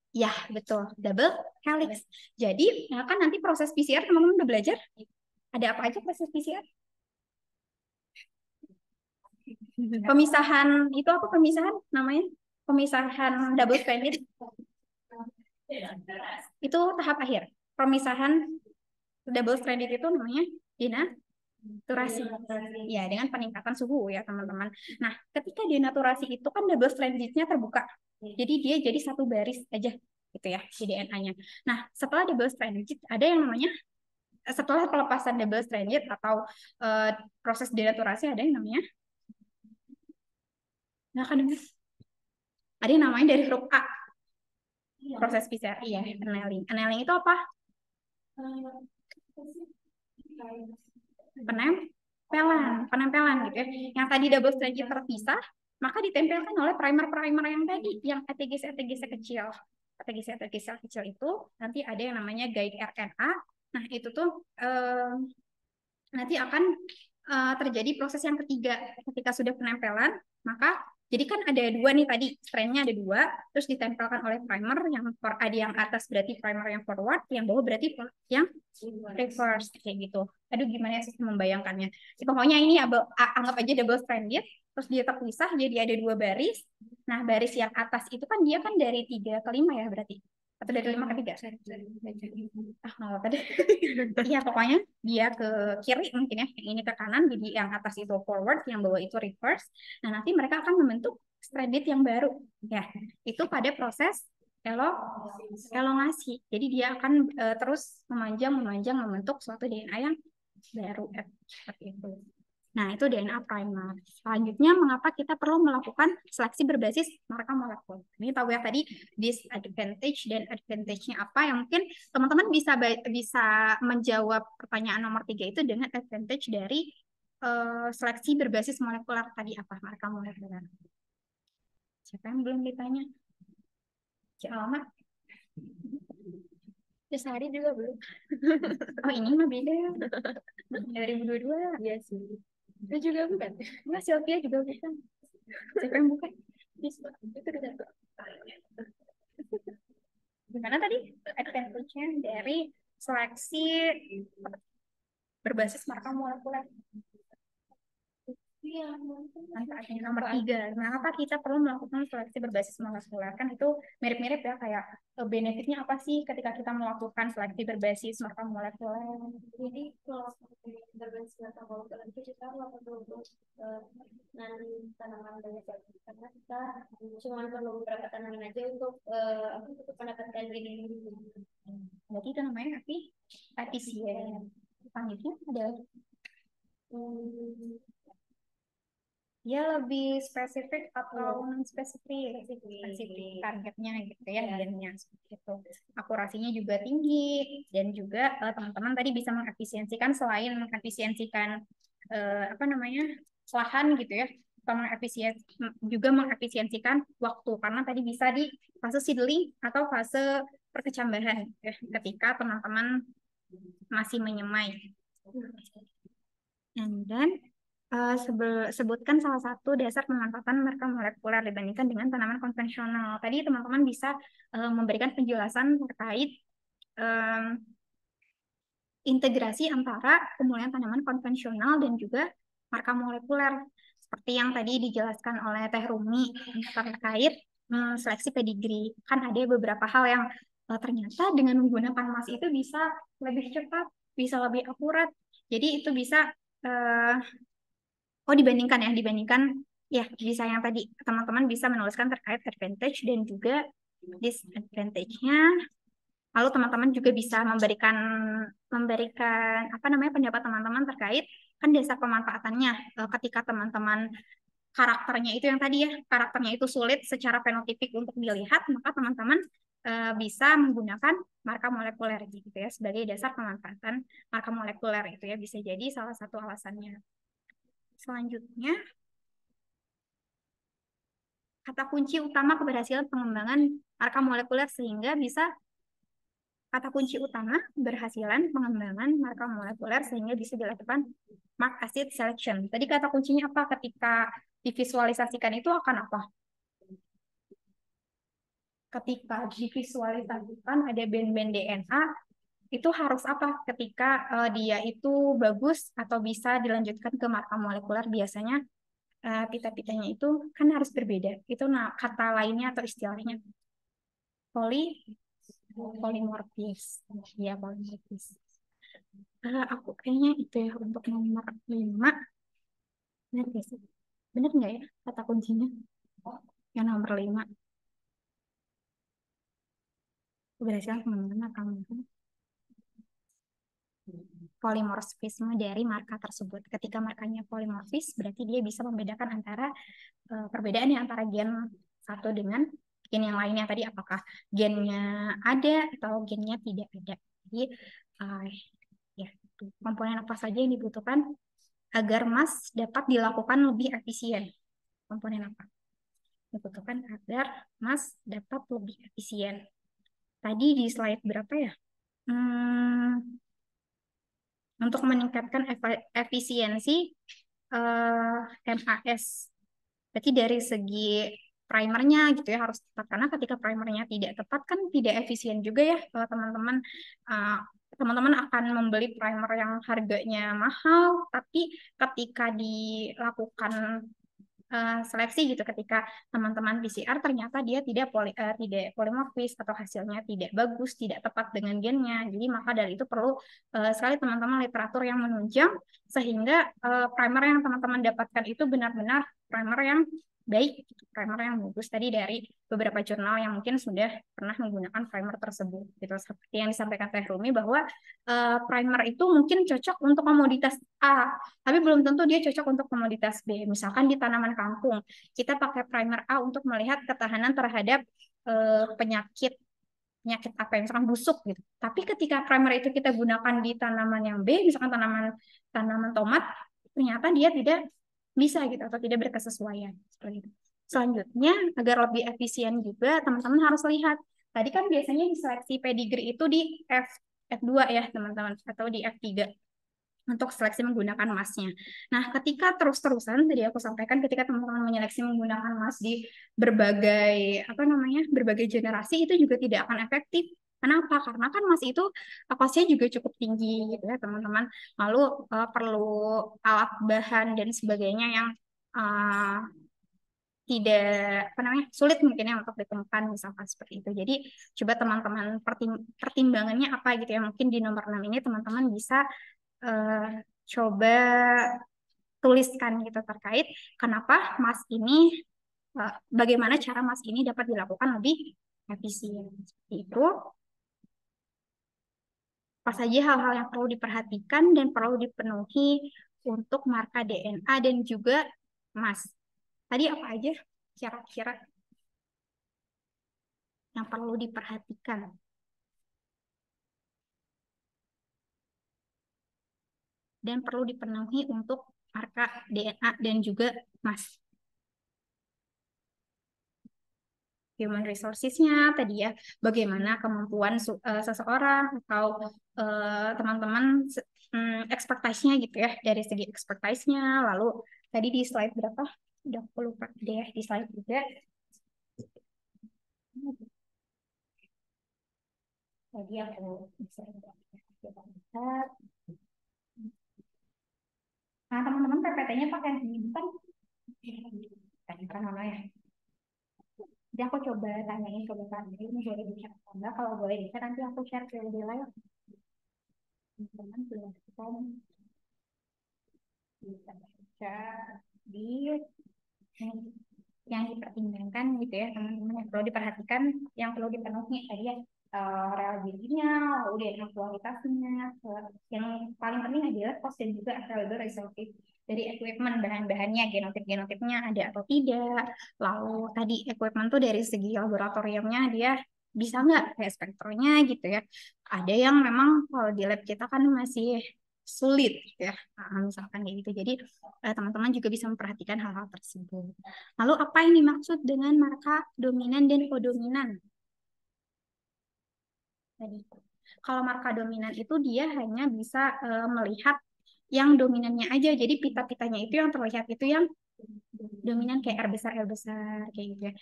Ya, betul. Double helix. Jadi, kan nanti proses PCR, teman-teman udah belajar? Ada apa aja proses PCR? Pemisahan itu apa pemisahan namanya? Pemisahan double stranded itu tahap akhir. Pemisahan double stranded itu namanya denaturasi. Ya, dengan peningkatan suhu ya, teman-teman. Nah, ketika denaturasi itu kan double strandednya terbuka. Jadi dia jadi satu baris aja gitu ya si DNA-nya. Nah, setelah double stranded ada yang namanya setelah pelepasan double stranded atau proses denaturasi ada yang namanya ada yang namanya dari huruf A proses PCR iya annealing. Annealing itu apa? Penempelan gitu ya. Yang tadi double stranded terpisah, maka ditempelkan oleh primer-primer yang tadi, yang ATGC kecil itu nanti ada yang namanya guide RNA. Nah, itu tuh nanti akan terjadi proses yang ketiga. Ketika sudah penempelan, maka jadi kan ada dua nih tadi, strandnya ada dua, terus ditempelkan oleh primer, yang ada yang atas berarti primer yang forward, yang bawah berarti yang reverse, kayak gitu. Aduh, gimana sih membayangkannya. Pokoknya ini anggap aja double stranded, terus dia terpisah, jadi ada dua baris. Nah, baris yang atas itu kan dia kan dari 3 ke 5 ya berarti. Atau dari 5 ke 3? Ah, nggak apa-apa deh. Iya, pokoknya dia ke kiri mungkin ya, yang ini ke kanan, jadi yang atas itu forward, yang bawah itu reverse. Nah, nanti mereka akan membentuk stranded yang baru. Ya, itu pada proses elongasi. Jadi dia akan terus memanjang membentuk suatu DNA yang baru seperti itu. Nah, itu DNA primer. Selanjutnya, mengapa kita perlu melakukan seleksi berbasis marker molekul? Ini tahu ya tadi disadvantage dan advantage-nya apa, yang mungkin teman-teman bisa menjawab pertanyaan nomor 3 itu dengan advantage dari seleksi berbasis molekuler tadi apa, marker molekuler. Siapa yang belum ditanya? Cik Alamat? Sehari juga belum. Oh, ini mah beda. 2022. Iya sih. Itu juga bukan. Enggak, Sylvia juga bukan. Siapa yang bukan? Itu udah Gimana tadi advantage-nya dari seleksi berbasis marker molekuler? Manfaatnya nomor 3. Kenapa kita perlu melakukan seleksi berbasis molekuler? Kan itu mirip-mirip ya, kayak benefitnya apa sih ketika kita melakukan seleksi berbasis marker molekuler? Jadi kalau berbasis marker molekuler itu kita perlu untuk nanam tanaman banyak lagi, karena kita cuma perlu beberapa tanaman aja untuk mendapatkan ini. Berarti itu namanya efisien. Selanjutnya ada ya lebih spesifik atau non spesifik targetnya gitu ya, gennya seperti itu. Akurasinya juga tinggi, dan juga teman-teman tadi bisa mengefisiensikan, selain mengefisiensikan apa namanya lahan gitu ya, juga mengefisiensikan waktu, karena tadi bisa di fase seedling atau fase perkecambahan ya, ketika teman-teman masih menyemai. Dan sebutkan salah satu dasar pemanfaatan marker molekuler dibandingkan dengan tanaman konvensional. Tadi teman-teman bisa memberikan penjelasan terkait integrasi antara pemulihan tanaman konvensional dan juga marker molekuler. Seperti yang tadi dijelaskan oleh Teh Rumi terkait seleksi pedigree. Kan ada beberapa hal yang ternyata dengan menggunakan mas itu bisa lebih cepat, bisa lebih akurat. Jadi itu bisa dibandingkan ya, bisa yang tadi teman-teman bisa menuliskan terkait advantage dan juga disadvantage-nya. Lalu teman-teman juga bisa memberikan apa namanya pendapat teman-teman terkait kan dasar pemanfaatannya. Ketika teman-teman karakternya itu yang tadi ya, karakternya itu sulit secara fenotipik untuk dilihat, maka teman-teman bisa menggunakan marker molekuler gitu ya sebagai dasar pemanfaatan marker molekuler, itu ya bisa jadi salah satu alasannya. Selanjutnya, kata kunci utama keberhasilan pengembangan marker molekuler, sehingga bisa kata kunci utama keberhasilan pengembangan marker molekuler sehingga bisa dilakukan mark acid selection. Tadi kata kuncinya apa ketika divisualisasikan itu akan apa? Ketika divisualisasikan ada band-band DNA, itu harus apa ketika dia itu bagus atau bisa dilanjutkan ke marker molekuler? Biasanya pita-pitanya itu kan harus berbeda. Itu kata lainnya atau istilahnya polimorfis. Ya, polimorfis. Aku kayaknya itu ya untuk nomor 5. Benar nggak sih? Benar nggak ya kata kuncinya? Yang nomor 5. Keberhasilan teman-teman akan polimorfisme dari marka tersebut. Ketika markanya polimorfis, berarti dia bisa membedakan antara perbedaan antara gen satu dengan gen yang lainnya tadi, apakah gennya ada atau gennya tidak ada. Jadi ya, komponen apa saja yang dibutuhkan agar MAS dapat dilakukan lebih efisien. Komponen apa dibutuhkan agar MAS dapat lebih efisien? Tadi di slide berapa ya? Untuk meningkatkan efisiensi MAS. Berarti dari segi primernya gitu ya harus tepat, karena ketika primernya tidak tepat kan tidak efisien juga ya teman-teman. Teman-teman akan membeli primer yang harganya mahal, tapi ketika dilakukan seleksi gitu, ketika teman-teman PCR ternyata dia tidak polimorfis atau hasilnya tidak bagus, tidak tepat dengan gennya. Jadi maka dari itu perlu sekali teman-teman literatur yang menunjang sehingga primer yang teman-teman dapatkan itu benar-benar primer yang baik, primer yang bagus tadi dari beberapa jurnal yang mungkin sudah pernah menggunakan primer tersebut. Gitu. Seperti yang disampaikan Teh Rumi bahwa primer itu mungkin cocok untuk komoditas A, tapi belum tentu dia cocok untuk komoditas B. Misalkan di tanaman kangkung, kita pakai primer A untuk melihat ketahanan terhadap penyakit apa yang misalkan busuk gitu. Tapi ketika primer itu kita gunakan di tanaman yang B, misalkan tanaman tomat, ternyata dia tidak bisa gitu atau tidak berkesesuaian seperti itu. Selanjutnya, agar lebih efisien juga teman-teman harus lihat. Tadi kan biasanya di seleksi pedigree itu di F2 ya teman-teman, atau di F3 untuk seleksi menggunakan MAS-nya. Nah, ketika terus-terusan tadi aku sampaikan, ketika teman-teman menyeleksi menggunakan MAS di berbagai berbagai generasi, itu juga tidak akan efektif. Kenapa? Karena kan MAS itu kosnya juga cukup tinggi gitu ya teman-teman. Lalu perlu alat bahan dan sebagainya yang tidak sulit mungkin ya untuk ditemukan misalkan seperti itu. Jadi coba teman-teman pertimbangannya apa gitu ya. Mungkin di nomor 6 ini teman-teman bisa coba tuliskan gitu terkait kenapa MAS ini, bagaimana cara MAS ini dapat dilakukan lebih efisien. Seperti itu. Apa saja hal-hal yang perlu diperhatikan dan perlu dipenuhi untuk marka DNA dan juga MAS. Tadi apa aja kira-kira yang perlu diperhatikan? Dan perlu dipenuhi untuk marka DNA dan juga MAS. Human resources-nya tadi ya, bagaimana kemampuan seseorang atau teman-teman expertise-nya gitu ya, dari segi expertise-nya. Lalu tadi di slide berapa? Udah aku lupa deh, di slide juga. Tadi aku bisa lihat. Nah, teman-teman PPT-nya pakai yang ini bukan? Tadi kan mana ya? Jadi aku coba tanyain ke Bapak ini boleh di-share atau enggak. Kalau boleh di-share nanti aku share ke lebih layar. Teman-teman silahkan bisa baca di yang dipertimbangkan gitu ya teman-teman, yang perlu diperhatikan, yang perlu dipenuhi tadi ya, reliability-nya, lalu DNA kualitasnya, yang paling penting adalah cost dan juga available resources dari equipment, bahan-bahannya, genotip-genotipnya ada atau tidak. Lalu tadi equipment tuh dari segi laboratoriumnya dia bisa nggak kayak spektronya gitu ya. Ada yang memang kalau di lab kita kan masih sulit ya, misalkan kayak gitu. Jadi teman-teman juga bisa memperhatikan hal-hal tersebut. Lalu apa yang dimaksud dengan marka dominan dan kodominan? Tadi, kalau marka dominan itu dia hanya bisa melihat yang dominannya aja. Jadi pita-pitanya itu yang terlihat itu yang dominan kayak R besar kayak gitu ya.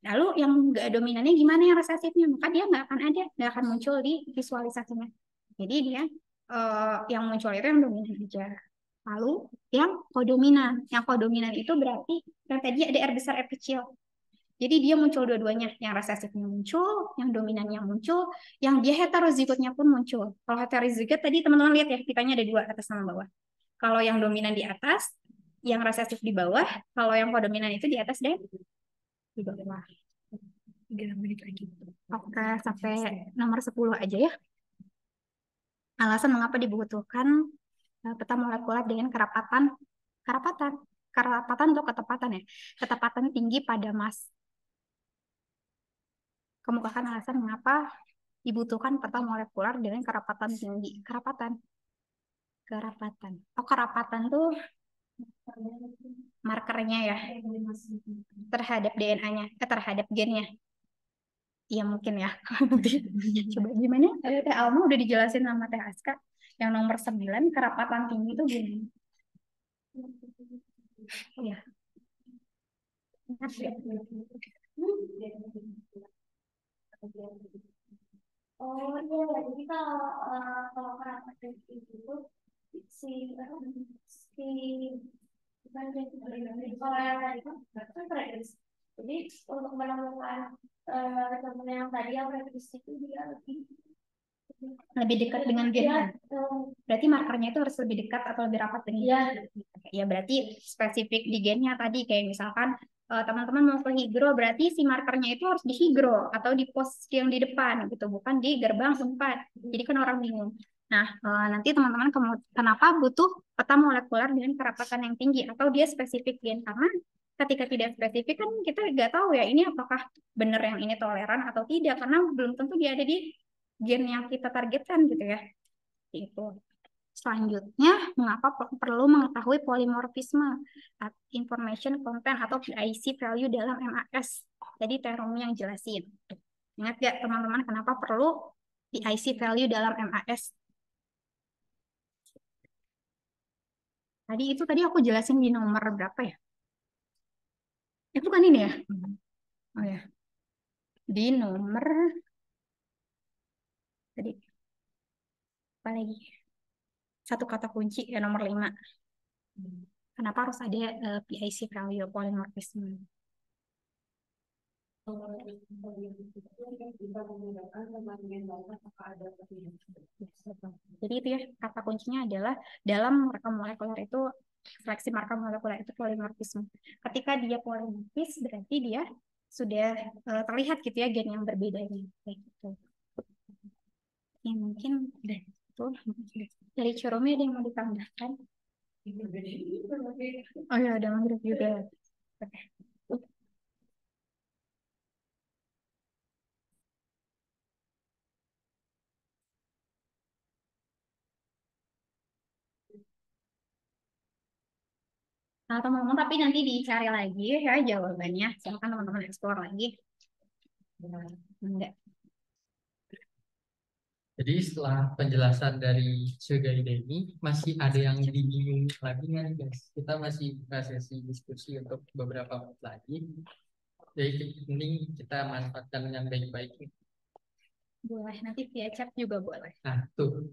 Lalu yang nggak dominannya gimana yang resesifnya? Maka dia nggak akan muncul di visualisasinya. Jadi dia yang muncul itu yang dominan aja. Lalu yang kodominan. Yang kodominan itu berarti yang tadi ada R besar R kecil. Jadi dia muncul dua-duanya, yang resesifnya muncul, yang dominannya muncul, yang dia heterozigotnya pun muncul. Kalau heterozigot tadi teman-teman lihat ya, kitanya ada dua, atas sama bawah. Kalau yang dominan di atas, yang resesif di bawah, kalau yang kodominan itu di atas dan di bawah. 3 menit lagi. Oke, sampai nomor 10 aja ya. Alasan mengapa dibutuhkan peta molekuler dengan kerapatan atau ketepatan ya. Ketepatan tinggi pada mas. Kemukakan alasan mengapa dibutuhkan peta molekuler dengan kerapatan tinggi. Kerapatan. Oh, kerapatan tuh markernya ya terhadap DNA-nya, terhadap gennya. Iya mungkin ya. Coba gimana? Teh Alma udah dijelasin sama Teh Aska. Yang nomor 9 kerapatan tinggi itu gimana? Oh ya. Ingat ya? Oh iya, jadi kalau karakter itu si si bukan kalau yang tadi kan prediksi. Jadi untuk menemukan contoh yang tadi yang prediksi itu dia Lebih dekat dengan gen. dia Berarti markernya itu harus lebih dekat atau lebih rapat dengan ya ya berarti spesifik di gennya tadi kayak misalkan teman-teman mau ke higro berarti si markernya itu harus di higro atau di pos yang di depan gitu bukan di gerbang 4. Jadi kan orang bingung. Nah, nanti teman-teman kenapa butuh peta molekuler dengan kerapatan yang tinggi atau dia spesifik gen karena ketika tidak spesifik kan kita nggak tahu ya ini apakah benar yang ini toleran atau tidak karena belum tentu dia ada di gen yang kita targetkan gitu ya. Itu. Selanjutnya, mengapa perlu mengetahui polimorfisme information content atau PIC value dalam MAS? Tadi Terumi yang jelasin. Ingat gak teman-teman kenapa perlu PIC value dalam MAS? Tadi aku jelasin di nomor berapa ya? Bukan ini ya? Oh ya. Di nomor tadi apa lagi? Satu kata kunci ya nomor 5. Kenapa harus ada PIC value polymorphism? Jadi itu ya kata kuncinya adalah dalam marker molekuler itu seleksi marker molekuler itu polimorfisme. Ketika dia polimorfis berarti dia sudah terlihat gitu ya gen yang berbedanya kayak gitu. Ya mungkin udah itu dari Curumi ada yang mau ditambahkan? Oh ya udah maghrib juga. Oke. Nah, teman-teman, tapi nanti dicari lagi ya jawabannya. Silakan teman-teman explore lagi. Enggak. Jadi setelah penjelasan dari Sugai ini masih ada yang dibingung lagi nggak nih, guys? Kita masih buka sesi diskusi untuk beberapa menit lagi. Jadi ini kita manfaatkan yang baik-baik. Boleh, nanti via chat juga boleh. Nah, tuh.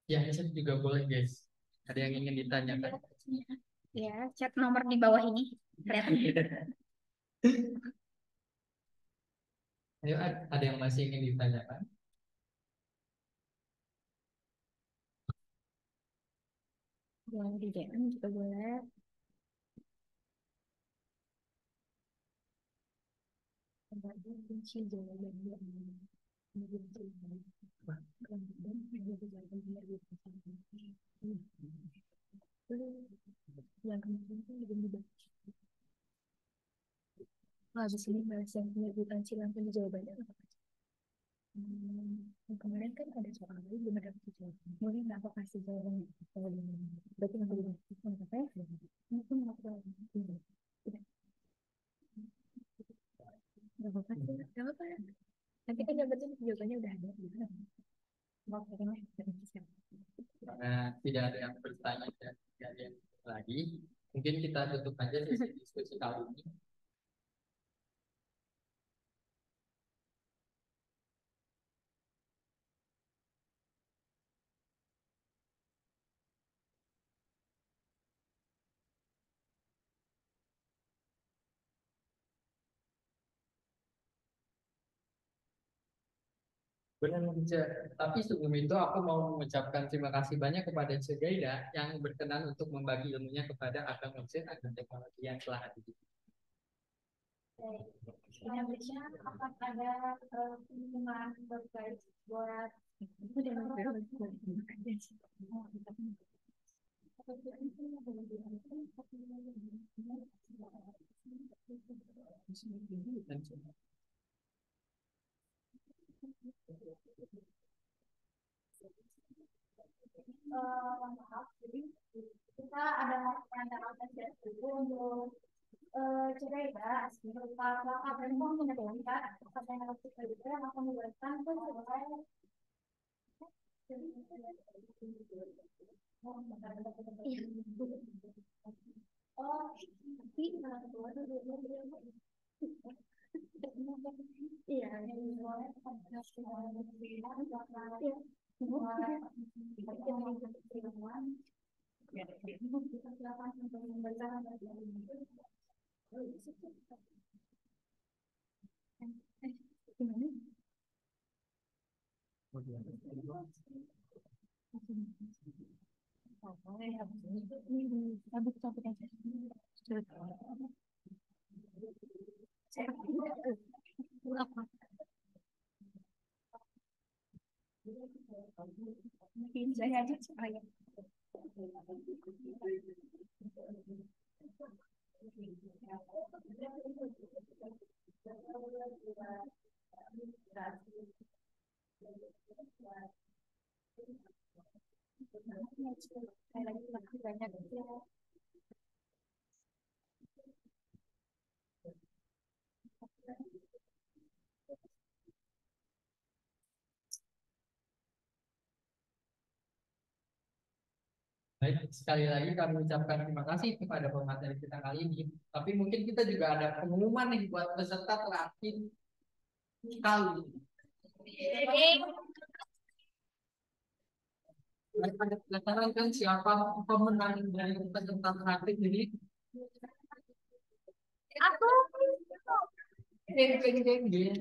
Ya, chat juga boleh, guys. Ada yang ingin ditanyakan? Ya, chat nomor di bawah ini. Kelihatan. Ayo, ada yang masih ingin ditanyakan? Boleh di DM juga boleh. Kunci jawabannya. Yang kemarin kan belum dibaca. Habis ini bahas yang penerbitan langsung di jawabannya. Yang kemarin kan ada soal lagi belum ada jawaban. Boleh nggak aku kasih jawabannya? Berarti nanti bisa apa ya? Mungkin nggak tahu. Tidak. Nggak apa-apa sih, nggak apa-apa. Nanti kan jawabannya udah ada. Mau pakai Karena tidak ada yang bertanya dan tidak ada yang lagi, mungkin kita tutup aja sesi diskusi kali ini. Benar, Ce. Tapi sebelum itu aku mau mengucapkan terima kasih banyak kepada Ce Gaida yang berkenan untuk membagi ilmunya kepada Akang mesin agar teknologi yang telah hadir. Selanjutnya akan ada pengumuman terkait buat maaf, jadi kita ada pandangan tes dulu untuk coba ya, berupa langkah dan menentukan peserta yang harus kita yang akan dilakukan pun selesai. Oh, tapi iya, yang boleh saya aja supaya banyak. Baik, sekali lagi kami ucapkan terima kasih kepada pemateri kita kali ini. Tapi mungkin kita juga ada pengumuman nih buat peserta terakhir kali ini. Ada penasaran kan siapa pemenang dari peserta terakhir ini? Aku Geng, geng, geng, geng.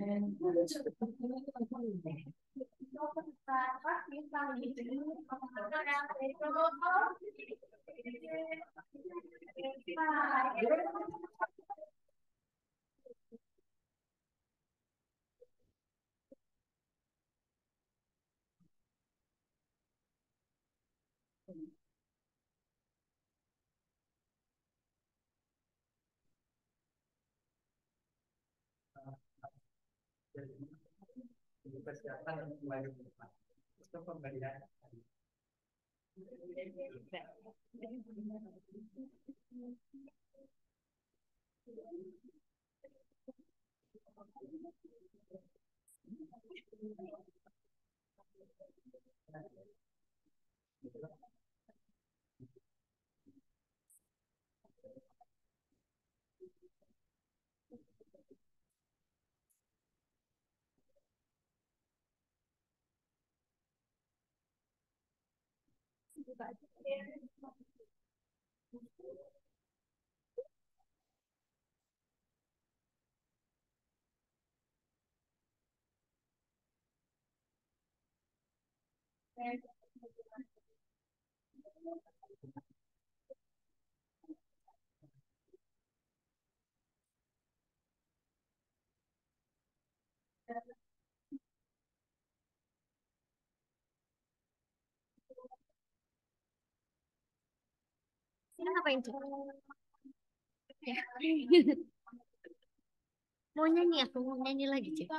Persiapan untuk kembali ke depan. Untuk pemberian. Ini ngapain tuh? Ya. Mau nyanyi aku mau nyanyi lagi, Cik.